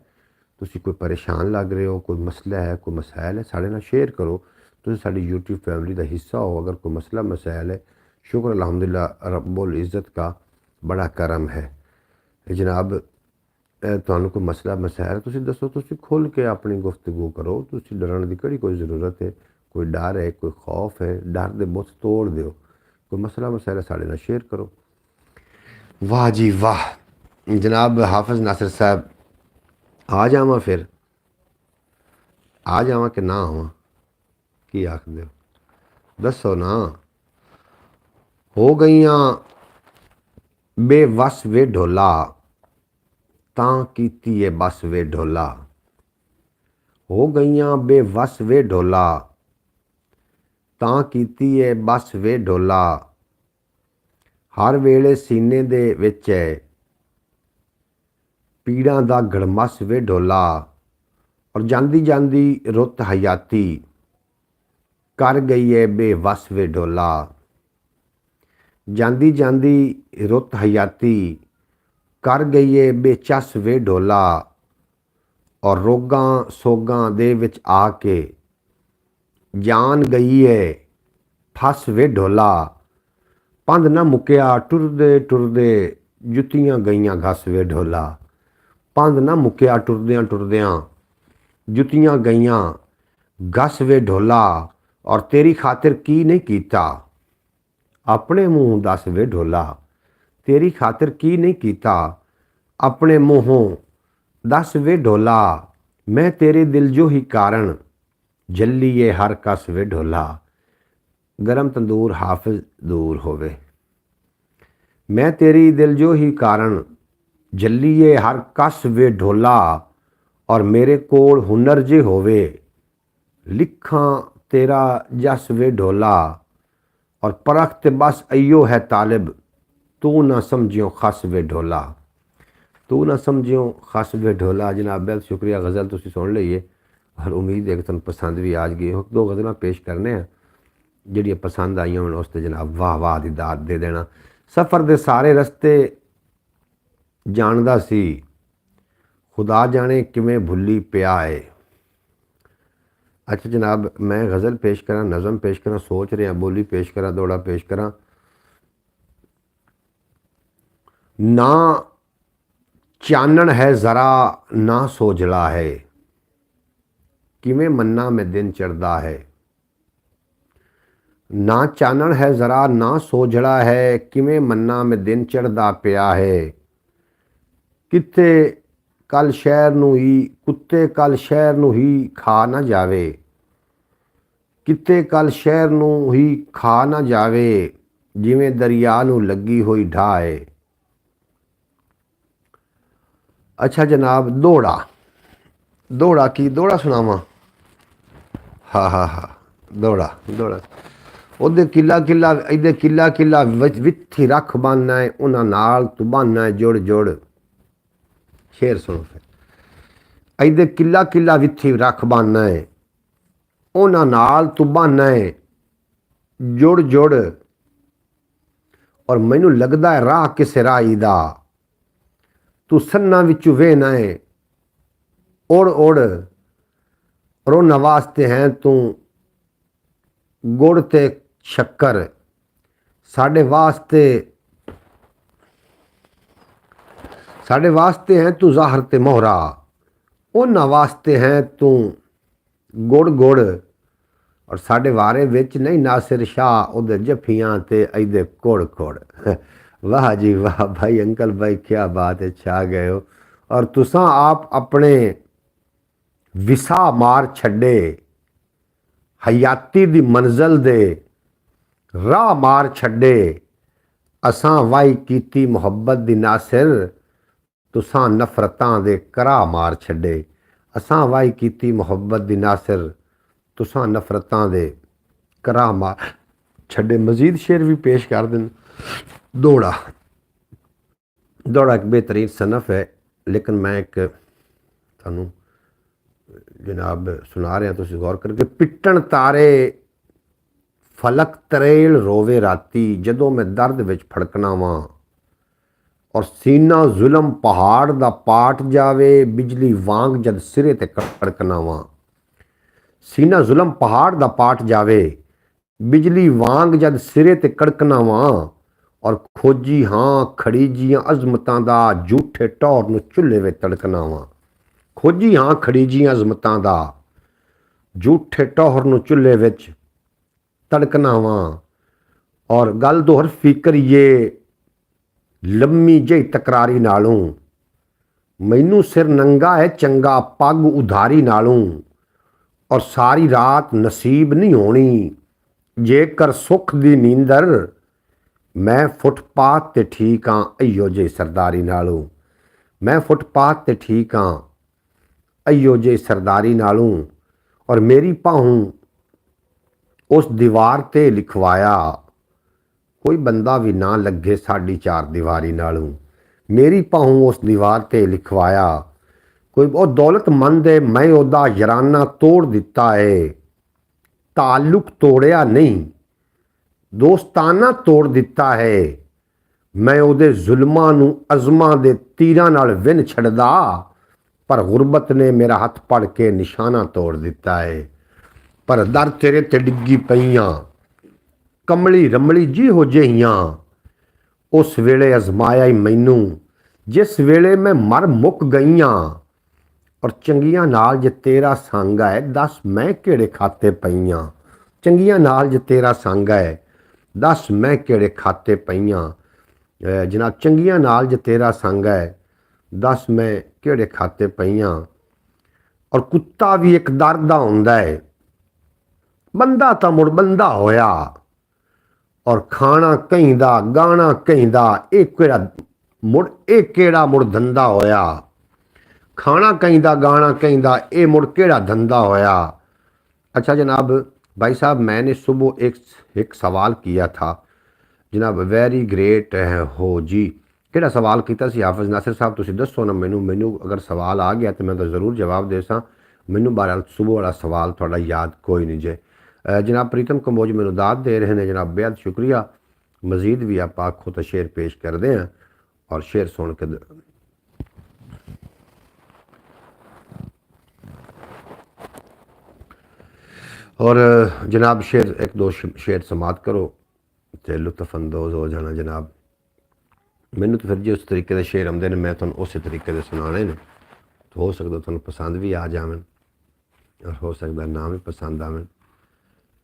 तुसी कोई परेशान लग रहे हो, कोई मसला है, कोई मसाइल है, साढ़े नाल शेयर करो। तुसी साडी यूट्यूब फैमिली का हिस्सा हो। अगर कोई मसला मसाइल है, शुक्र अल्हम्दुलिल्लाह रब्बुल इज़्ज़त का बड़ा करम है जनाब। ਤੁਹਾਨੂੰ ਕੋਈ ਮਸਲਾ ਮਸਾਇਲ ਤੁਸੀਂ ਦੱਸੋ, ਤੁਸੀਂ ਖੁੱਲ੍ਹ ਕੇ ਆਪਣੀ ਗੁਫ਼ਤਗੂ ਕਰੋ। ਤੁਸੀਂ ਡਰਨ ਦੀ ਕਿਹੜੀ ਕੋਈ ਜ਼ਰੂਰਤ ਹੈ? ਕੋਈ ਡਰ ਹੈ, ਕੋਈ ਖੌਫ ਹੈ? ਡਰ ਦੇ ਬੁੱਤ ਤੋੜ ਦਿਓ। ਕੋਈ ਮਸਲਾ ਮਸਾਇਲ ਸਾਡੇ ਨਾਲ ਸ਼ੇਅਰ ਕਰੋ। ਵਾਹ ਜੀ ਵਾਹ ਜਨਾਬ ਹਾਫਿਜ਼ ਨਾਸਿਰ ਸਾਹਿਬ, ਆ ਜਾਵਾਂ ਫਿਰ? ਆ ਜਾਵਾਂ ਕਿ ਨਾ ਆਵਾਂ? ਕੀ ਆਖਦੇ ਹੋ ਦੱਸੋ ਨਾ। ਹੋ ਗਈਆਂ ਬੇਵਸ ਵੇ ਢੋਲਾ, ਤਾਂ ਕੀਤੀ ਏ बस वे ढोला। हो गईयां बेवस वे ढोला, ਤਾਂ ਕੀਤੀ ਏ बस वे ढोला। हर वेले सीने दे विच है पीड़ां दा गड़मस वे ढोला। और जांदी जांदी रुत हयाती कर गई है बेवस वे ढोला। जांदी जांदी रुत हयाती कर गई है बेचस वे ढोला। और रोगां सोगां दे विच आके जान गई है फस वे ढोला। पंध ना मुक्या टुरदे टुरदे जुतियां गईयां घस वे ढोला। पंध ना मुक्या टुरदियां टुरदियां जुतियां गईयां घस वे ढोला। और तेरी खातिर की नहीं कीता अपने मूँह दस वे ढोला। तेरी खातिर की नहीं कीता अपने मुँहों दस वे ढोला। मैं तेरे दिल जो ही कारण जल्ली ये हर कस वे ढोला। गरम तंदूर हाफिज दूर होवे। मैं तेरी दिल जो ही कारण जल्ली ये हर कस वे ढोला। और मेरे कोल हुनर जे होवे लिखा तेरा जस वे ढोला। और परख ते बस अयो है तालिब तू ना समझियो खस वे ढोला। तू ना समझियो खस वे ढोला। जनाब बहुत शुक्रिया, गज़ल तुसी सुन ली है और उम्मीद है कि तुम पसंद भी आज गई हो। 2 गज़लां पेश करने हैं ਜਿਹੜੀਆਂ पसंद आई होन उस ते जनाब वाह वाह दी दात दे देना। सफ़र दे सारे रस्ते जानदा सी खुदा जाने किवें भुल्ली पिया है। अच्छा जनाब, मैं गज़ल पेश करा, नज़म पेश करा, सोच रहा बोली पेश करा, दौड़ा पेश करा। ना चानन है ज़रा ना सोजला है किवें मन्ना में दिन चढ़दा है। ना चानन है ज़रा ना सोजला है किवें मन्ना में दिन चढ़दा पिया है। कित्ते कल शहर नूं ही कुत्ते कल शहर नूं ही खा ना जावे। कित्ते कल शहर नूं ही खा ना जावे जिवें दरिया नूं लगी हुई ढाह है। अच्छा जनाब, दौड़ा दौड़ा की दौड़ा सुनावा। हा दौड़ा दौड़ा ਉਹਦੇ ਕਿੱਲਾ ਕਿੱਲਾ ਇਹਦੇ ਕਿੱਲਾ ਕਿੱਲਾ ਵਿਥੀ ਰੱਖ ਬਾਨਾ ਹੈ ਉਹਨਾਂ ਨਾਲ ਤੂੰ ਬਾਨਾ ਹੈ ਜੁੜ ਜੁੜ। ਸ਼ੇਰ ਸੁਣੋ ਫਿਰ। ਇਹਦੇ ਕਿੱਲਾ ਕਿੱਲਾ ਵਿਥੀ ਰੱਖ ਬਾਨਾ ਹੈ ਉਹਨਾਂ ਨਾਲ ਤੂੰ ਬਾਨਾ ਹੈ ਜੁੜ ਜੁੜ। ਔਰ ਮੈਨੂੰ ਲੱਗਦਾ ਹੈ ਰਾਹ ਕਿਸੇ ਰਾਹੀ ਦਾ ਤੂੰ ਸੰਨਾਂ ਵਿੱਚ ਵੇਹਨਾ ਹੈ उड़ उड़ रोना वास्ते हैं तू गुड़ ते शक्कर, साढ़े वास्ते हैं तू ज़ाहर ते मोहरा, उन्हां वास्ते हैं तू गुड़ गुड़, और साढ़े वारे विच नहीं नासिर शाह उहदे जफ्फियां ते ऐदे कुड़ कुड़। वाह जी वाह भाई अंकल भाई, क्या बात है, छा गए हो। और तुसां आप अपने विसा मार छड्डे, हयाती दी मंजिल दे राह मार छड्डे, असां वाई कीती मुहब्बत दी नासिर, तुसां नफरतां दे करा मार छड्डे। असां वाई कीती मुहब्बत दी नासिर, तुसां नफरतां दे करा मार छड्डे। मजीद शेर भी पेश कर दें। दौड़ा एक बेहतरीन सनफ है, लेकिन मैं एक थानू जनाब सुना रहा, तुसीं गौर करके। पिट्टण तारे फलक तरेल रोवे राती, जदों मैं दर्द विच फड़कना वां, और सीना जुलम पहाड़ दा पाट जावे, बिजली वांग जद सिरे ते कड़कना वां। सीना जुलम पहाड़ दा पाट जावे, बिजली वांग जद सिरे ते कड़कना वां, और खोजी हाँ खड़ी जियां अजमतां दा, झूठे टौर नूं चुल्हे वे तड़कना वां। खोजी हाँ खड़ी जियां अजमतां दा, झूठे टौहर नूं चुल्हे विच तड़कना वां। और गल दोहरफी करिए लम्मी जही तकरारी नालों, मैनू सिर नंगा है चंगा पग उधारी नालों, और सारी रात नसीब नहीं होनी जेकर सुख दी नींदर, मैं फुटपाथ ते ठीक हाँ अयो जे सरदारी नालों। मैं फुटपाथ ते ठीक हाँ अयो जे सरदारी नालों, और मेरी भाहूं उस दीवार ते लिखवाया, कोई बंदा भी ना लगे साड़ी चार दीवारी नालों। मेरी भाहूं उस दीवार ते लिखवाया, कोई बहुत दौलतमंद है, मैं ओदा यराना तोड़ दिता है, ताल्लुक तोड़िया नहीं दोस्ताना तोड़ दिता है, मैं ओदे जुल्मां नूं अज़मां दे तीरां नाल विन छड़दा, पर गुरबत ने मेरा हथ पड़ के निशाना तोड़ दिता है। पर दर तेरे ते डिग्गी पईयां कमली रमली जी हो जहियां, उस वेले अजमाया ही मैनू जिस वेले मैं मर मुक गईयां, और चंगियां नाल जे तेरा संग है दस मैं केड़े खाते पईयां। चंगियां नाल जे तेरा संग है दस मैं केड़े खाते पईयां। जनाब चंगियां नाल जे तेरा संग है दस मैं केड़े खाते पईयां। और कुत्ता भी एक दर दा हुंदा है, बंदा तां मुड़ बंदा होया, और खाना कहीं दा गाना कहीं दा, केड़ा मुड़ धंधा होया। खाना कहीं दा गाना कहीं दा, ये मुड़ केड़ा धंधा होया। अच्छा जनाब भाई साहब, मैंने सुबह एक सवाल किया था जनाब, वेरी ग्रेट हो जी। केड़ा सवाल किया सी हाफिज नासिर साहब, तुसीं दसो ना मैनू अगर सवाल आ गया तो मैं तो ज़रूर जवाब दे सा। मैनू बहरहाल सुबह वाला सवाल थोड़ा याद कोई नहीं जे। जनाब प्रीतम कंबोज मैनू दाद दे रहे हैं जनाब, बेहद शुक्रिया। मजीद भी आप आखो तो शेर पेश करते हैं, और शेर सुन के और जनाब शेर एक दो शेर समात करो तो लुत्फअंदोज़ हो जाना जनाब। मैनू तो फिर जी उस तरीके के शेर आते हैं, मैं तुहानू उस तरीके से सुनाने ने, तो हो सकता तुहानू पसंद भी आ जावन और हो सकता ना भी पसंद आवन।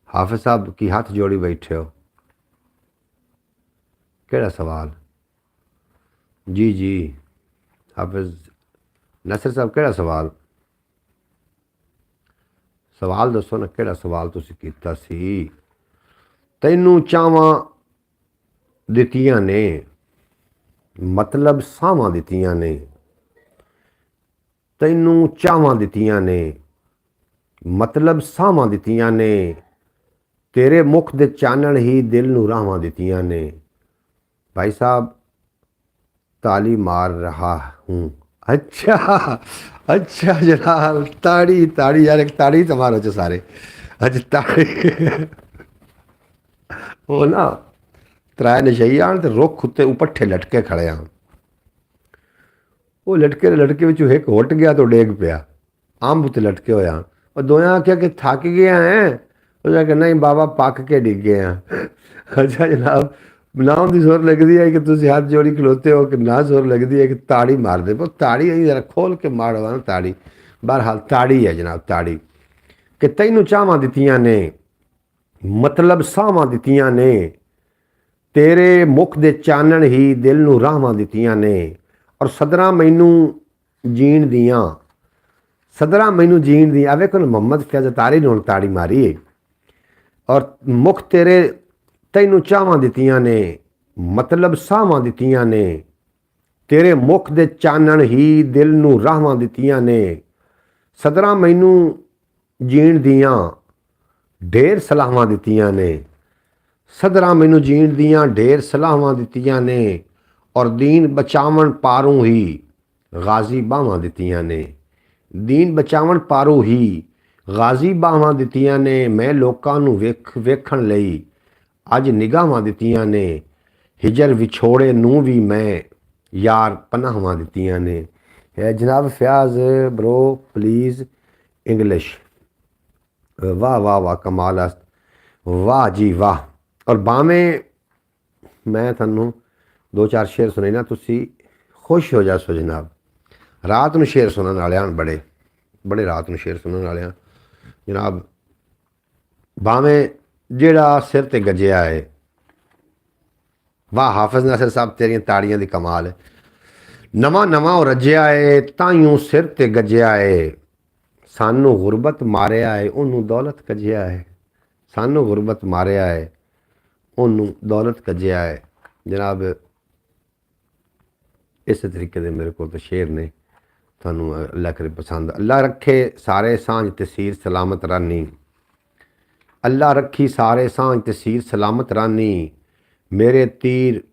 हाफिज साहब की हाथ जोड़ी बैठे हो, केड़ा सवाल? जी जी हाफिज नासिर साहब केड़ा सवाल? सवाल दसो ना, केड़ा सवाल तुसीं कीता सी? तैनू चावां दित्तियां ने मतलब सावां दित्तियां ने, तैनू चावां दित्तियां ने मतलब सावां दित्तियां ने, तेरे मुख दे चानण ही दिल नू रावां दित्तियां ने। भाई साहब ताली मार रहा हूँ। अच्छा अच्छा जनाब, ताड़ी ताड़ी यार, एक ताड़ी तो मारो च सारे। अच्छा ताड़ी वो ना त्रै नशई आन तो रुख उत्ते उपट्ठे लटके खड़े आन, वो लटके विचों एक हुट गया तो डेग पिया। ਅੰਬ ਉੱਤੇ ਲਟਕੇ ਹੋਇਆ। ਉਹ ਦੋਆਂ ਆਖਿਆ ਕਿ ਥੱਕ ਗਿਆ ਹੈ। ਉਹਨੇ ਕਿਹਾ ਨਹੀਂ ਬਾਬਾ ਪੱਕ ਕੇ ਡਿੱਗ ਗਏ ਆ। ਅੱਛਾ ਜਨਾਬ, ਨਾ ਉਹਦੀ ਜ਼ੋਰ ਲੱਗਦੀ ਹੈ ਕਿ ਤੁਸੀਂ ਹੱਥ ਜੋੜੀ ਖਲੋਤੇ ਹੋ, ਕਿ ਨਾ ਜ਼ੋਰ ਲੱਗਦੀ ਹੈ ਕਿ ਤਾੜੀ ਮਾਰਦੇ ਪੋ। ਤਾੜੀ ਅਸੀਂ ਜ਼ਰਾ ਖੋਲ ਕੇ ਮਾਰੋ ਨਾ ਤਾੜੀ। ਬਹਰਹਾਲ ਤਾੜੀ ਹੈ ਜਨਾਬ, ਤਾੜੀ ਕਿ ਤੈਨੂੰ ਚਾਹਵਾਂ ਦਿੱਤੀਆਂ ਨੇ, ਮਤਲਬ ਸਾਹਾਂ ਦਿੱਤੀਆਂ ਨੇ, ਤੇਰੇ ਮੁਖ ਦੇ ਚਾਨਣ ਹੀ ਦਿਲ ਨੂੰ ਰਾਹਾਂ ਦਿੱਤੀਆਂ ਨੇ, ਔਰ ਸਦਰਾਂ ਮੈਨੂੰ ਜੀਣ ਦੀਆਂ, ਸਦਰਾਂ ਮੈਨੂੰ ਜੀਣ ਦੀਆਂ। ਵੇਖੋ ਮੁਹੰਮਦ ਫੈਜ਼ ਤਾਰੀ ਨੇ ਹੁਣ ਤਾੜੀ ਮਾਰੀ ਹੈ। ਔਰ ਮੁਖ ਤੇਰੇ ਤੈਨੂੰ ਚਾਹਵਾਂ ਦਿੱਤੀਆਂ ਨੇ, ਮਤਲਬ ਸਾਹਾਂ ਦਿੱਤੀਆਂ ਨੇ, ਤੇਰੇ ਮੁਖ ਦੇ ਚਾਨਣ ਹੀ ਦਿਲ ਨੂੰ ਰਾਹਾਂ ਦਿੱਤੀਆਂ ਨੇ, ਸਦਰਾਂ ਮੈਨੂੰ ਜੀਣ ਦੀਆਂ ਢੇਰ ਸਲਾਹਾਂ ਦਿੱਤੀਆਂ ਨੇ, ਸਦਰਾਂ ਮੈਨੂੰ ਜੀਣ ਦੀਆਂ ਢੇਰ ਸਲਾਹਾਂ ਦਿੱਤੀਆਂ ਨੇ, ਔਰ ਦੀਨ ਬਚਾਵਣ ਪਾਰੋਂ ਹੀ ਗਾਜ਼ੀ ਬਾਹਾਂ ਦਿੱਤੀਆਂ ਨੇ, ਦੀਨ ਬਚਾਵਣ ਪਾਰੋਂ ਹੀ ਗਾਜ਼ੀ ਬਾਹਾਂ ਦਿੱਤੀਆਂ ਨੇ। ਮੈਂ ਲੋਕਾਂ ਨੂੰ ਵੇਖਣ ਲਈ ਅੱਜ ਨਿਗਾਹਾਂ ਦਿੱਤੀਆਂ ਨੇ, ਹਿਜਰ ਵਿਛੋੜੇ ਨੂੰ ਵੀ ਮੈਂ यार पनाहवां दित्तियां ने। जनाब फयाज ब्रो प्लीज़ इंग्लिश। वाह वाह वाह कमाल, वाह जी वाह। और भावें मैं थानू 2-4 शेर सुने ना, तुसी खुश हो जासो जनाब। रात नूं शेर सुनन वाले बड़े बड़े रात नूं शेर सुनन वाले जनाब। भावें जेड़ा सिर ते गजिया है, वाह हाफिज नासिर साहब तेरियां ताड़ियां दी कमाल है। नवा नवा ओ रजिया है ताइयों सिर ते गजिया है, सानू गुरबत मारिया है ओनू दौलत कजिया है, सानू गुरबत मारिया है ओनू दौलत कजिया है। जनाब इस तरीके दे मेरे को तो शेर ने, थानू अल्लाह करे पसंद। अल्लाह रखे सारे सांझ तसीर सलामत रानी, अल्लाह रखी सारे सांझ तसीर सलामत रानी, मेरे तीर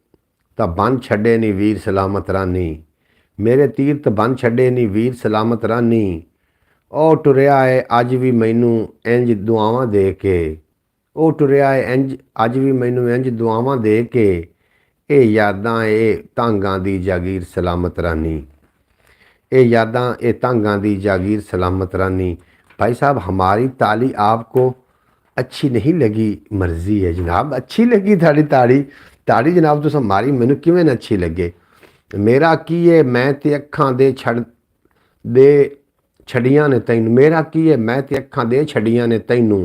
तो बन छड़े नी वीर सलामत रानी, मेरे तीर तो बन छड़े नी वीर सलामत रानी। ओ टुरिया है अज भी मैनू इंज दुआवां दे के, ओ टुरिया है इंज अज भी मैनू इंज दुआवां दे के, ए यादां ए तांगां दी जागीर सलामत रानी, ए यादां ए तांगां दी जागीर सलामत रानी। भाई साहब हमारी ताली आपको अच्छी नहीं लगी, मर्जी है जनाब। अच्छी लगी थाड़ी ताड़ी, ताड़ी जनाब तुस मारी मैनू किवें ना अच्छी लगे। मेरा की है मैं ते अखां दे छड़ दे छड़ियां ने तैनू, मेरा की है मैं ते अखां दे छड़ियां ने तैनू,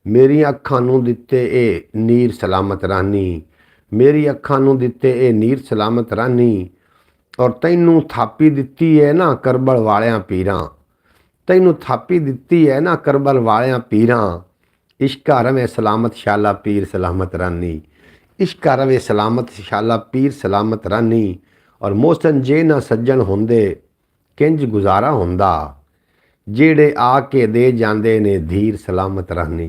मेरी अखां नू दिते ए नीर सलामत रानी, मेरी अखां नू दिते ए नीर सलामत रानी। और तैनू थापी दिती है ना करबल वालियां पीरां, तैनू थापी दिती है ना करबल वालियां पीरां, इश्का रवे सलामत शाला पीर सलामत रानी, इश्का रवे सलामत शाला पीर सलामत रानी। और मोहसन जे ना सज्जन होंदे किंज गुजारा होंदा, जेड़े आके दे जांदे ने धीर सलामत रानी।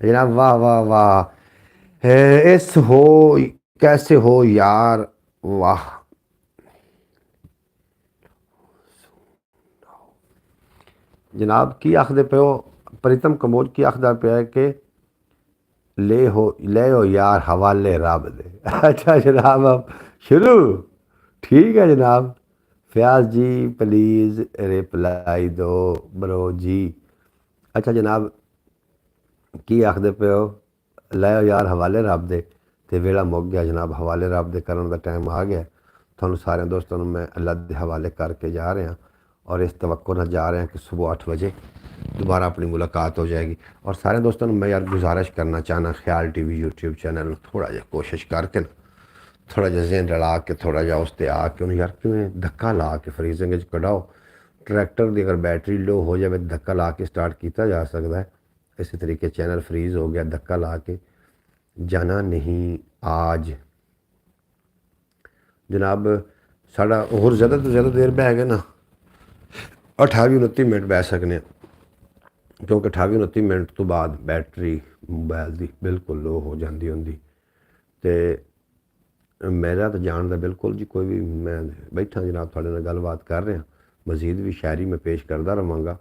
जनाब वाह वाह वाह। इस हो कैसे हो यार, वाह। जनाब की आखदे पे हो, प्रीतम कमोज की आखदा पे है कि ले हो यार हवाले रब दे। अच्छा जनाब अब शुरू, ठीक है जनाब। फयाज जी प्लीज़ रिप्लाई दो ब्रो जी। अच्छा जनाब की आखदे पे हो, ले हो यार हवाले रब दे, ते वेला मुक गया जनाब। हवाले रब दे करन दा टाइम आ गया। थानू सारे दोस्तों नू मैं अल्लाह दे हवाले करके जा रहा और इस तवक्को नाल जा रहे हैं कि सुबह 8 बजे दोबारा अपनी मुलाकात हो जाएगी। और सारे दोस्तों ने मैं यार गुजारिश करना चाहना, ख्याल टीवी यूट्यूब चैनल थोड़ा जहा कोशिश करके ना, थोड़ा जहा जहन रला के, थोड़ा जहा उस पर आके उन्हें यार क्यों धक्का ला के फ्रीजिंग कढ़ाओ। ट्रैक्टर की अगर बैटरी लो हो जाए धक्का ला के स्टार्ट किया जा सकता है। इसी तरीके चैनल फ्रीज हो गया, धक्का ला के जाना नहीं आज जनाब। साढ़ा होर ज़्यादा तो ज़्यादा देर बह गए ना 28-29 मिनट बह सकने, क्योंकि 28-29 मिनट तो बाद बैटरी मोबाइल की बिल्कुल लो हो जाती होंगी। तो मेरा तो जान का बिल्कुल जी कोई भी, मैं बैठा जनाब थोड़े नाल गलबात कर रहा, मजीद भी शायरी में पेश करता रहांगा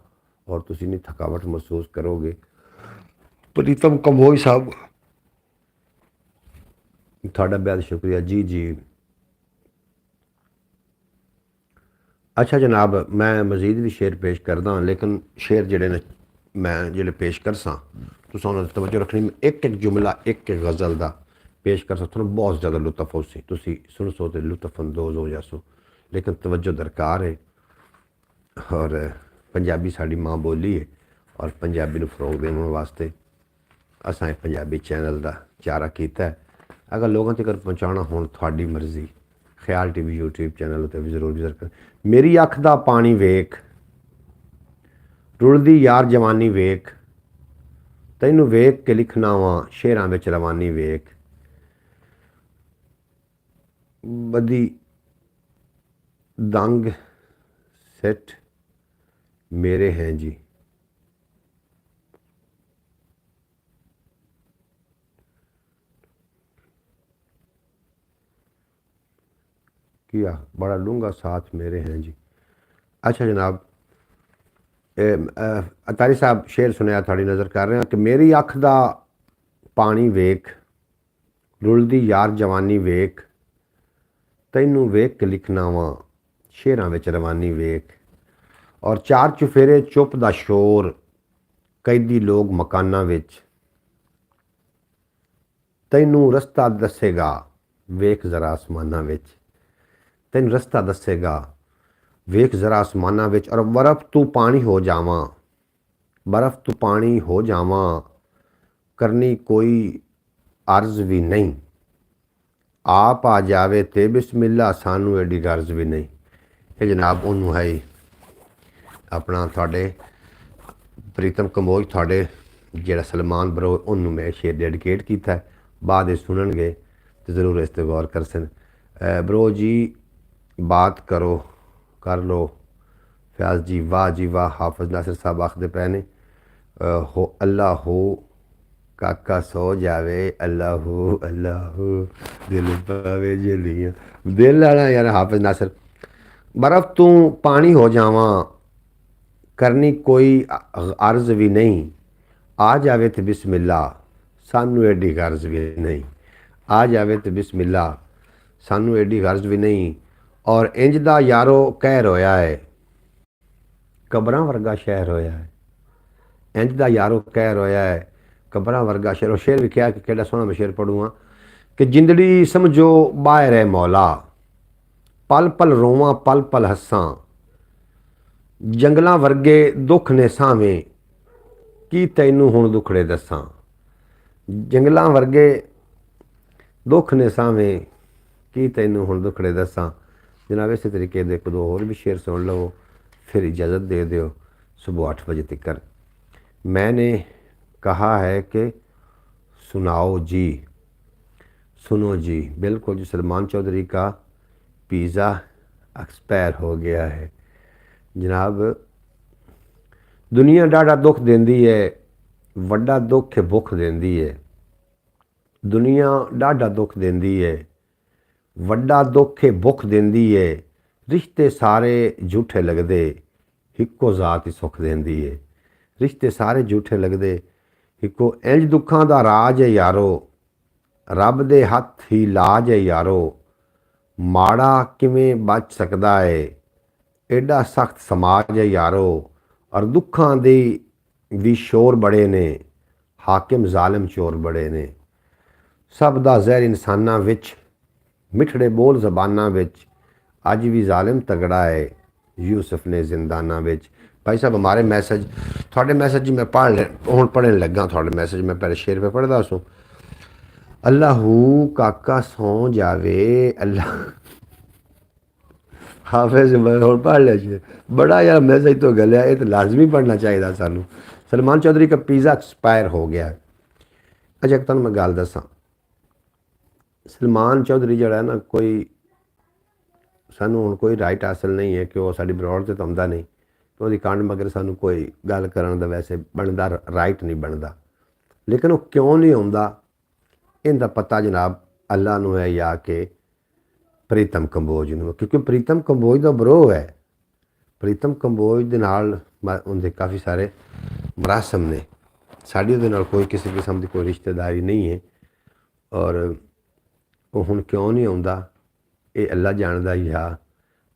और तुसी नहीं थकावट महसूस करोगे। प्रीतम कंबोज साहब थोड़ा बेहद शुक्रिया जी जी। अच्छा जनाब, मैं मजीद भी शेर पेश करदा हाँ, लेकिन शेर जड़े ने मैं जेल्लै पेश करसां तुसां उन्हां दी तवज्जो रखनी। मैं एक एक जुमला एक एक गज़ल दा पेश करसां, तुहानूं बहुत ज़्यादा लुत्फ होसी, तुसी सुन सो ते लुत्फ अंदोज़ हो जासो, लेकिन तवज्जो दरकार है। और पंजाबी साडी माँ बोली है और पंजाबी नूं फरोग देने वास्ते असां पंजाबी चैनल दा चारा कीता है। अगर लोगों तक पहुँचाना हो थोड़ी मर्जी, ख्याल टीवी यूट्यूब चैनल उत्ते भी जरूर विजिट कर। मेरी अख दा पानी वेख, रुलदी यार जवानी वेख, तैनू वेख के लिखना वा शेरां विच रवानी वेख, बदी दंग सिट मेरे हैं जी। किया बड़ा लूँगा साथ मेरे हैं जी। अच्छा जनाब, अतारी साहब शेर सुनया थोड़ी नज़र कर रहे हैं कि मेरी अख दा पानी वेख, रुलदी यार जवानी वेख, तैनू वेख के लिखना वा शेरां विच रवानी वेख, और चार चुफेरे चुप दा शोर कैदी लोग मकाना विच, तैनू रस्ता दसेगा वेख जरा आसमाना विच, तैनू रस्ता दसेगा वेख जरा आसमाना विच, और बर्फ तू पानी हो जावां, बर्फ तू पानी हो जावां, करनी कोई अर्ज भी नहीं, आप आ जावे ते बिस्मिल्ला सानू एडी गर्ज भी नहीं। ये जनाब उन्होंने है ही अपना थोड़े प्रीतम कंबोज थोड़े जेड़ा सलमान ब्रो उन्होंने मैं शेर डेडिकेट किया है, बाद सुननगे तो जरूर इस पर गौर कर सन। ब्रो जी बात करो कर लो, फयाज जी वाह जी वाह, हाफिज नासिर साहब आखते पे ने हो अल्लाह हो काका सो जावे, अल्लाह हो दिल पावे जलियां, दिल आना यार हाफिज नासिर। बर्फ तू पानी हो जावा, करनी कोई अर्ज भी नहीं, आ जावे तो बिस्मिल्ला सानू एडी गर्ज भी नहीं, आ जावे तो बिस्मिल्ला सानू एडी गर्ज भी नहीं, और इंज दा यारो कहर होया है कबरां वर्गा शहर होया है, इंज दा यारो कहर होया है कबरां वर्गा शहर। और शेर भी क्या कि केड़ा सोहना मैं शेर पढ़ूँगा कि जिंदड़ी समझो बाहर है मौला, पल पल रोवां पल पल हस्सां, जंगलां वर्गे दुख ने सावें की तैनू हुण दुखड़े दसां, जंगलां वर्गे दुख ने सावें की तैनू हुण दुखड़े दसां। जनाब इस तरीके दे एक दो होर भी शेर सुन लो, फिर इजाज़त दे दो सुबह 8 बजे तक। मैंने कहा है कि सुनाओ जी, सुनो जी, बिल्कुल जी सलमान चौधरी का पिज़्ज़ा एक्सपायर हो गया है। जनाब दुनिया डाढ़ा दुख देंदी है, वड्डा दुख है भुख देंदी है, दुनिया डाढ़ा दुख देंदी है, वड्डा दुख है भुख देंदी है, रिश्ते सारे झूठे लगदे हिक्को जात ही सुख देंदी है, रिश्ते सारे झूठे लगदे हिक्को। इंज दुखां दा राज है यारो, रब दे हत्थ ही लाज है यारो, माड़ा किवें बच सकदा है, एडा सख्त समाज है यारो, और दुखां दे भी शोर बड़े ने, हाकिम जालिम चोर बड़े ने, सब दा जहर इंसानां विच, मिठड़े बोल जबानां विच, अज भी जालिम तगड़ा है यूसुफ ने जिंदाना विच। भाई साहब हमारे मैसेज थोड़े मैसेज मैं पढ़ हूँ पढ़न लगा, थोड़े मैसेज मैं पहले शेर पे पढ़दा सूँ। अल्लाहू काका सौ जावे, अल्लाह हाफिज और पढ़ लिया शेर, बड़ा यार मैसेज तो गलिया, ये तो लाजमी पढ़ना चाहिए सानू। सलमान चौधरी का पिज़्ज़ा एक्सपायर हो गया है। अच्छा एक तुहानूं मैं गल दसां, सलमान चौधरी जड़ा है ना, कोई सानू हुण कोई राइट हासिल नहीं है कि वह साडी ब्रॉड से तो आउंदा नहीं, तो वही कंड मगर सानू कोई गल करन दा वैसे बनदा राइट नहीं बनता, लेकिन वह क्यों नहीं आउंदा इनका पता जनाब अल्लाह नूं है या कि प्रीतम कंबोज नूं, क्योंकि प्रीतम कंबोज का ब्रो है। प्रीतम कंबोज दे नाल उनके काफ़ी सारे मरासम ने, साड़ी उहदे नाल कोई किसी किस्म की कोई रिश्तेदारी नहीं है, और वो हुण क्यों नहीं आउंदा ये अल्लाह जानदा ही आ।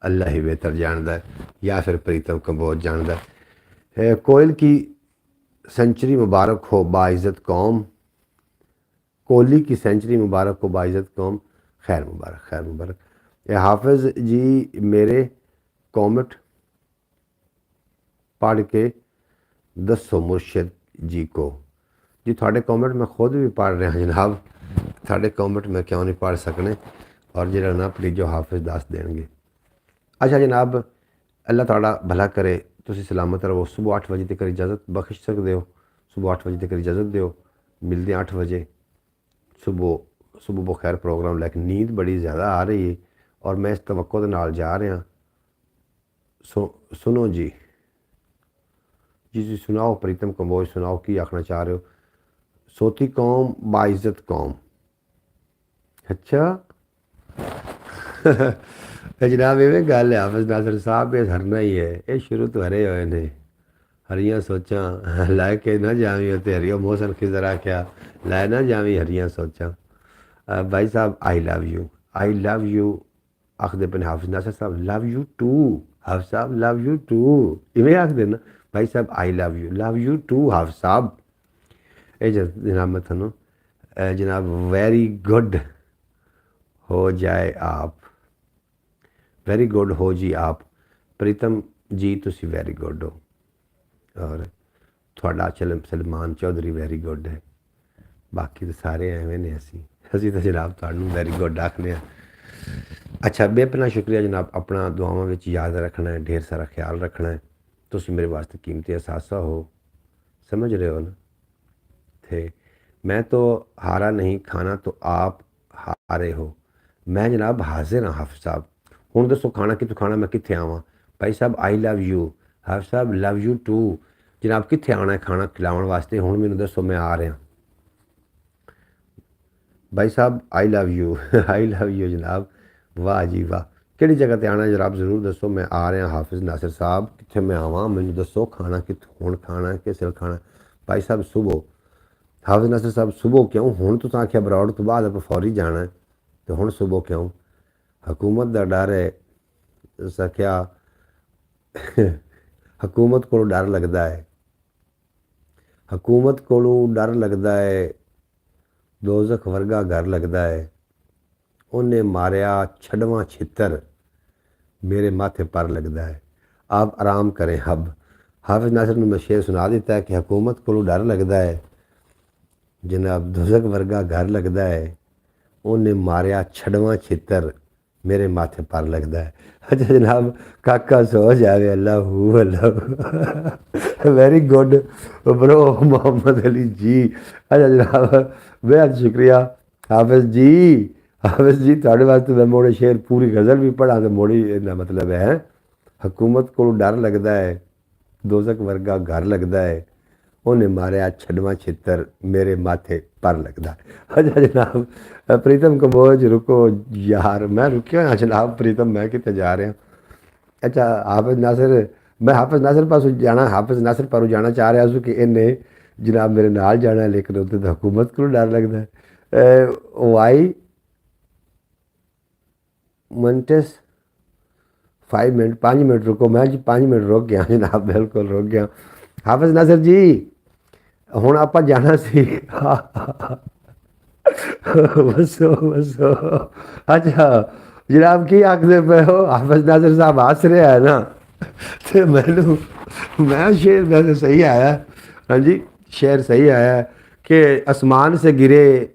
अल्लाह ही बेहतर जानता है, या फिर प्रीतम कंबोज जानता है। कोयल की सेंचुरी मुबारक हो बाइज़्ज़त कौम, कोहली की सेंचुरी मुबारक हो बाइज़्ज़त कौम, खैर मुबारक खैर मुबारक। हाफिज़ जी मेरे कॉमेंट पढ़ के दसो मुर्शिद जी को। जी थोड़े कॉमेंट मैं खुद भी पढ़ रहा जनाब, थोड़े कॉमेंट मैं क्यों नहीं पढ़ सकने, और जरा ना प्लीज जो हाफिज़ दस देंगे। अच्छा जनाब, अल्लाह थोड़ा भला करे, तुसी सलामत रहो। सुबह 8 बजे तक इजाज़त बख्श सकते हो, सुबह 8 बजे तक इजाज़त दो, मिलते हैं 8 बजे सुबह। सुबह बखैर प्रोग्राम, लेकिन नींद बड़ी ज़्यादा आ रही है और मैं इस तवक्को दे नाल जा रहा। सुनो जी, जी सुनाओ प्रीतम कंबोज, सुनाओ की आखना चाह रहे हो। सोती कौम बाइज़्ज़त कौम। अच्छा जनाब इवें गल है हाफिज़ नासिर साहब, ये हरना ही है, ये शुरू तो हरे हुए ने। हरियां सोचां लैके ना जावी उत्ते हरिया मौसम खिजर आख्या लै ना जावी हरियां सोचां। भाई साहब आई लव यू आखदे पे हाफिज़ नासिर साहब, लव यू टू हाफिज़ साहब, लव यू टू इवें आखदे ना भाई साहब, आई लव यू टू हाफिज़ साहब। ये जनाब मैं थोनों जनाब वेरी गुड हो जाए आप, वेरी गुड हो जी आप प्रीतम जी, तुसी वेरी गुड हो, और थोड़ा सलमान चौधरी वेरी गुड है, बाकी तो सारे एवें ने। असी तो जनाब तुहानू वेरी गुड आखने। अच्छा बेपना शुक्रिया जनाब, अपना दुआवां विच याद रखना है, ढेर सारा ख्याल रखना है। तुसी मेरे वास्ते कीमती असासा हो, समझ रहे हो ना। थे मैं तो हारा नहीं, खाना तो आप हारे हो। मैं जनाब हाजिर हाँ हाफिज़ साहब, हुण दसो खाना कितों खाना, मैं कित्थे आवां। भाई साहब आई लव यू हाफिज़ साहब, लव यू टू। जनाब कित्थे आना है खाना खिलाउण वास्ते, हुण मैनूं दसो, मैं आ रहा। भाई साहब I love you I love you जनाब, वाह जी वाह। किहड़ी जगह ते आना जनाब, ज़रूर दसो, मैं आ रहा हाफिज़ नासिर साहब, कित्थे मैं आवां मैनूं दसो, खाना कित्थों हुण खाना किस वेले खाना। भाई साहब सुबह हाफिज़ नासिर साहब सुबह क्यों, हुण तुसां आख्या बरौड़ तो बाद आप फौरी जाना है, तो हुण सुबह क्यों। हुकूमत का डर है, तुस आख्या हुकूमत को डर लगता है, हुकूमत को डर लगता है, दोज़ख वर्गा घर लगता है, उन्हें मारिया छड़वा छितर मेरे माथे पर लगता है। आप आराम करें। अब हाफिज़ नासिर ने मैं शेर सुना दिता है कि हुकूमत को डर लगता है, जनाब दोज़ख वर्गा घर लगता है, उन्हें मारिया छड़वा छितर मेरे माथे पर लगता है। अच्छा जनाब काका सो जावे, Allah Allah very good bro Mohammad Ali ji. अच्छा जनाब बेहद शुक्रिया हाफिज़ जी। हाफिज़ जी थोड़े वास्ते मैं मोड़े शेर पूरी गज़ल भी पढ़ा, तो मोड़ी इहदा मतलब है हुकूमत को डर लगता है, दोज़ख वर्गा घर लगता है, उन्हें मारिया छड़वा छितर मेरे माथे पर लगता है। अच्छा जनाब प्रीतम कंबोज रुको यार, मैं रुकिया हाँ जनाब प्रीतम, मैं कितने जा रहा। अच्छा हाफिज़ नासिर, मैं हाफिज़ नासिर पास जाना, हाफिज़ नासिर पर जाना चाह रहा हूँ कि इन्हें जनाब मेरे नाल जाना है, लेकिन उत्ते तो हुकूमत को डर लगता है। वाई मिनट्स 5 मिनट 5 मिनट रुको, मैं जी 5 मिनट रुक गया जनाब, बिल्कुल रुक गया। हाफिज़ नासिर जी हुण आपां जाना सी बसो बसो। अच्छा जनाब की आखदे पे हो, हाफिज़ नासिर साहब हस रहा है ना, तो मैनू मैं शेर वैसे सही आया। हाँ जी शेर सही आया कि आसमान से गिरे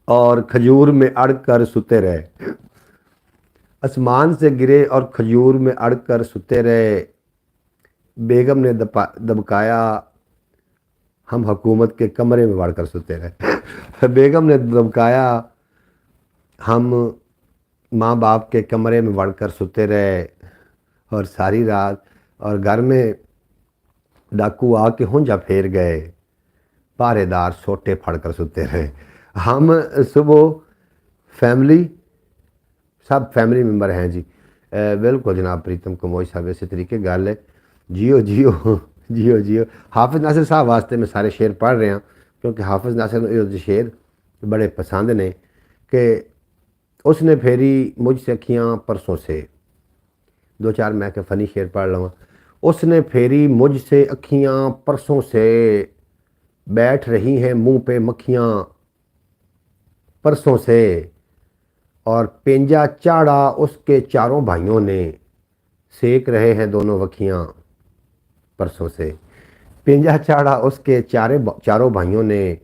और खजूर में अड़ कर सुते रहे, आसमान से गिरे और खजूर में अड़ कर सुते रहे, बेगम ने दबकाया हम हुकूमत के कमरे में बढ़कर सोते रहे बेगम ने धमकाया हम माँ बाप के कमरे में बढ़कर सोते रहे, और सारी रात और घर में डाकू आके हुंजा फेर गए, पहरेदार सोटे फड़कर सोते रहे। हम सुबह फैमिली सब फैमिली मेम्बर हैं जी। बिल्कुल जनाब प्रीतम कंबोज साहब इस तरीके गल है, जियो जियो जियो जियो। हाफिज़ नासिर साहब वास्ते मैं सारे शेर पढ़ रहा क्योंकि हाफिज़ नासिर शेर बड़े पसंद ने कि उसने फेरी मुझसे अखियाँ परसों से, दो चार मैं के फ़नी शेर पढ़ लूँ। उसने फेरी मुझसे अखियाँ परसों से, बैठ रही हैं मुंह पे मक्खियाँ परसों से, और पेंजा चाड़ा उसके चारों भाइयों ने, सेक रहे हैं दोनों वखियाँ परसों से। पेंजा चाड़ा उसके चारों भाइयों ने,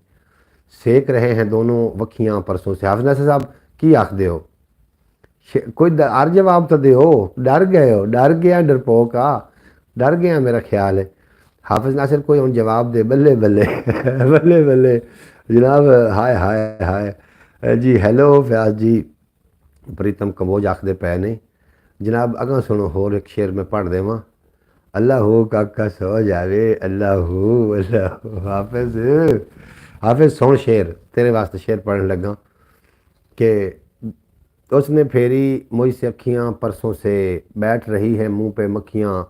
सेक रहे हैं दोनों वखियाँ परसों से। हाफिज नासिर साहब की आखदे हो? कोई हर जवाब तो दो। डर गए हो? डर गया डरपोका, डर गया मेरा ख्याल है। हाफिज नासिर कोई हम जवाब दे। बल्ले बल्ले बल्ले बल्ले जनाब। हाय हाय हाय जी। हेलो फयाज जी। प्रीतम कमोज आखदे पै ने जनाब। अगा सुनो होर एक शेर में पढ़ देव। अल्लाह हो काका सो जावे, अल्लाह हो अल्लाह हो। हाफिज हाफिज सुन शेर, तेरे वास्ते शेर पढ़न लगा कि उसने फेरी मुझसे अखियाँ परसों से, बैठ रही है मुंह पे मक्खियाँ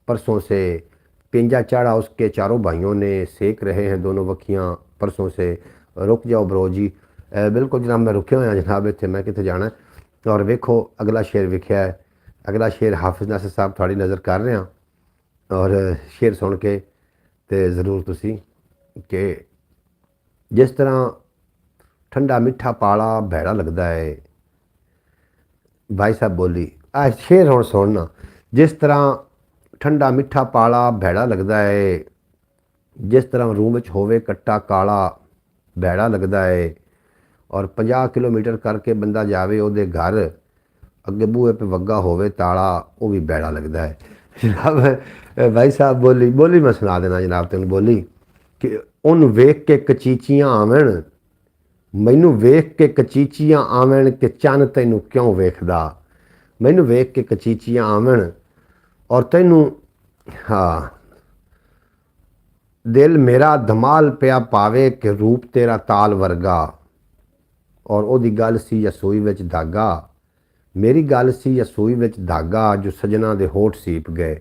परसों से, पिंजा चाड़ा उसके चारों भाइयों ने, सेक रहे हैं दोनों वखियाँ परसों से। रुक जाओ ब्रो जी। बिल्कुल जनाब मैं रुके हुए जनाब, इतने मैं कितने जाना है। और वेखो अगला शेर विख्या है। अगला शेर हाफिज नासिर साहब थोड़ी नज़र कर रहे हैं, और शेर सुन के तो ज़रूर तुसी कि जिस तरह ठंडा मिठा पाला भैड़ा लगता है। भाई साहब बोली आ शेर हुण सुनना। जिस तरह ठंडा मिठा पाला भैड़ा लगता है, जिस तरह रूम विच होवे कट्टा काला भैड़ा लगता है, और 50 किलोमीटर करके बंदा जावे उहदे घर, अगे बूहे पे वग्गा होवे ताला, वो भी भैड़ा लगता है। जनाब भाई साहब बोली बोली मैं सुना देना जनाब तेन। बोली कि उन वेख के कचीचियां आवन, मैनू वेख के कचीचियां आवन, कि चन तैनू क्यों वेखदा। मैनू वेख के कचीचियां आवन और तैनू, हाँ, दिल मेरा धमाल पिया पावे, कि रूप तेरा ताल वर्गा, और ओदी गल सी रसोई विच धागा। मेरी गल सी रसोई विच धागा, जो सजना दे होठ सीप गए।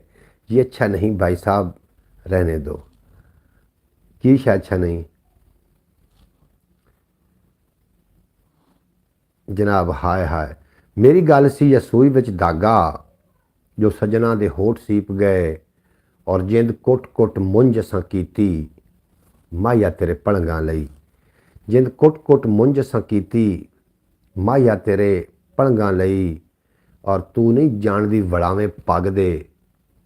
ये अच्छा नहीं भाई साहब, रहने दो। की शायद अच्छा नहीं जनाब? हाय हाय। मेरी गल सी रसोई विच धागा, जो सजना दे होठ सीप गए, और जिंद कुट कुट मुंज असां कीती, माया तेरे पलंगां लई। जिंद कुट कुट मुंज असां कीती, माया तेरे पलंगां लई। और तू नहीं जानदी वड़ावें पग दे,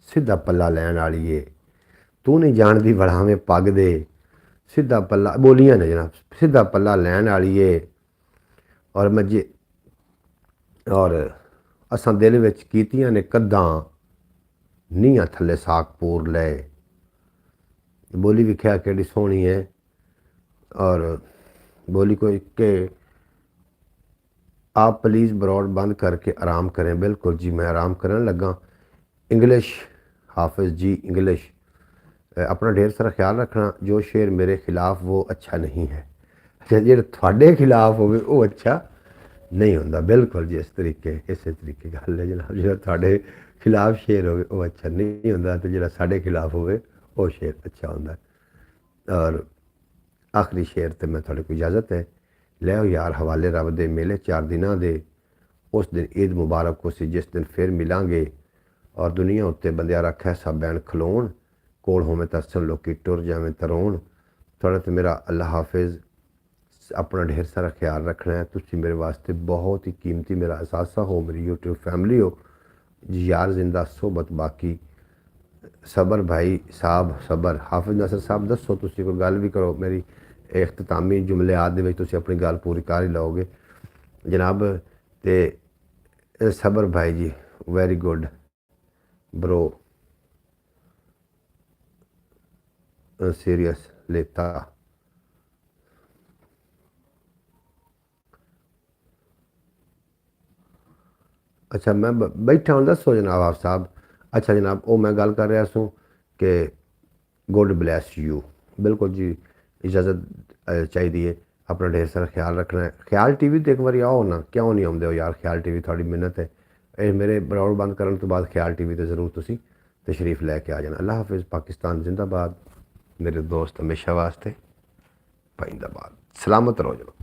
सीधा पल्ला लैन वालीए। तू नहीं जानदी वड़ावें पग दे, सीधा पल्ला, बोलियां ने जनाब, सीधा पल्ला लैन वालीए। और मजे और असां दिल विच कीतियां ने कद्दां, नीहां थल्ले साक पूर लै। बोली विख्या केड़ी सोहनी है। और बोली कोई के आप प्लीज़ ब्रॉड बंद करके आराम करें। बिल्कुल जी मैं आराम करने लगा। इंग्लिश हाफिज़ जी इंग्लिश। अपना ढेर सारा ख्याल रखना। जो शेर मेरे खिलाफ वो अच्छा नहीं है, जो थोड़े खिलाफ हो वो अच्छा नहीं होंदा। बिल्कुल जी इस तरीके गल है जनाब। जो थोड़े खिलाफ शेर हो वो अच्छा नहीं होंदा, तो जो साढ़े खिलाफ हो वो शेर अच्छा होंदा। और आखिरी शेर तो मैं थोड़े को इजाज़त है। लै यार हवाले रब दे मेले 4 दिनों दे, उस दिन ईद मुबारक हो सी जिस दिन फिर मिलांगे। और दुनिया उत्ते बंदिया रखा ऐसा बैन खलोन, कोल होवें तां असन लोकी टुर जावें तरोन। थोड़ा तो मेरा अल्लाह हाफिज़। अपना ढेर सारा ख्याल रखना है। तुसी मेरे वास्ते बहुत ही कीमती मेरा असासा हो, मेरी यूट्यूब फैमिली हो। यार जिंदा सोबत बाकी सबर भाई साहब सबर। हाफिज़ नासिर साहब दसो तुसी कोई गल भी करो, मेरी इख्तितामी जुमले आदि में तुसी अपनी गल पूरी कर ही लोगे जनाब। तो सबर भाई जी वेरी गुड ब्रो, सीरियस लेता। अच्छा मैं बैठा हूँ, दसो जनाब आप साहब। अच्छा जनाब वो मैं गल कर रहा सूँ कि गुड ब्लैस यू। बिल्कुल जी इजाज़त चाहिए। अपना ढेर सारा ख्याल रखना है। ख्याल टीवी तो एक बार आओ ना, क्यों नहीं आते हो यार? ख्याल टीवी थोड़ी मिन्नत है। ये मेरे ब्राउड बंद करने तो बाद ख्याल टीवी तो ज़रूर तुसी तशरीफ़ लैके आ जाना। अल्लाह हाफिज़। पाकिस्तान जिंदाबाद। मेरे दोस्त हमेशा वास्ते पाइंदाबाद। सलामत रहो जनाब।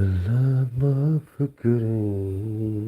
अल्लाह माफ करे।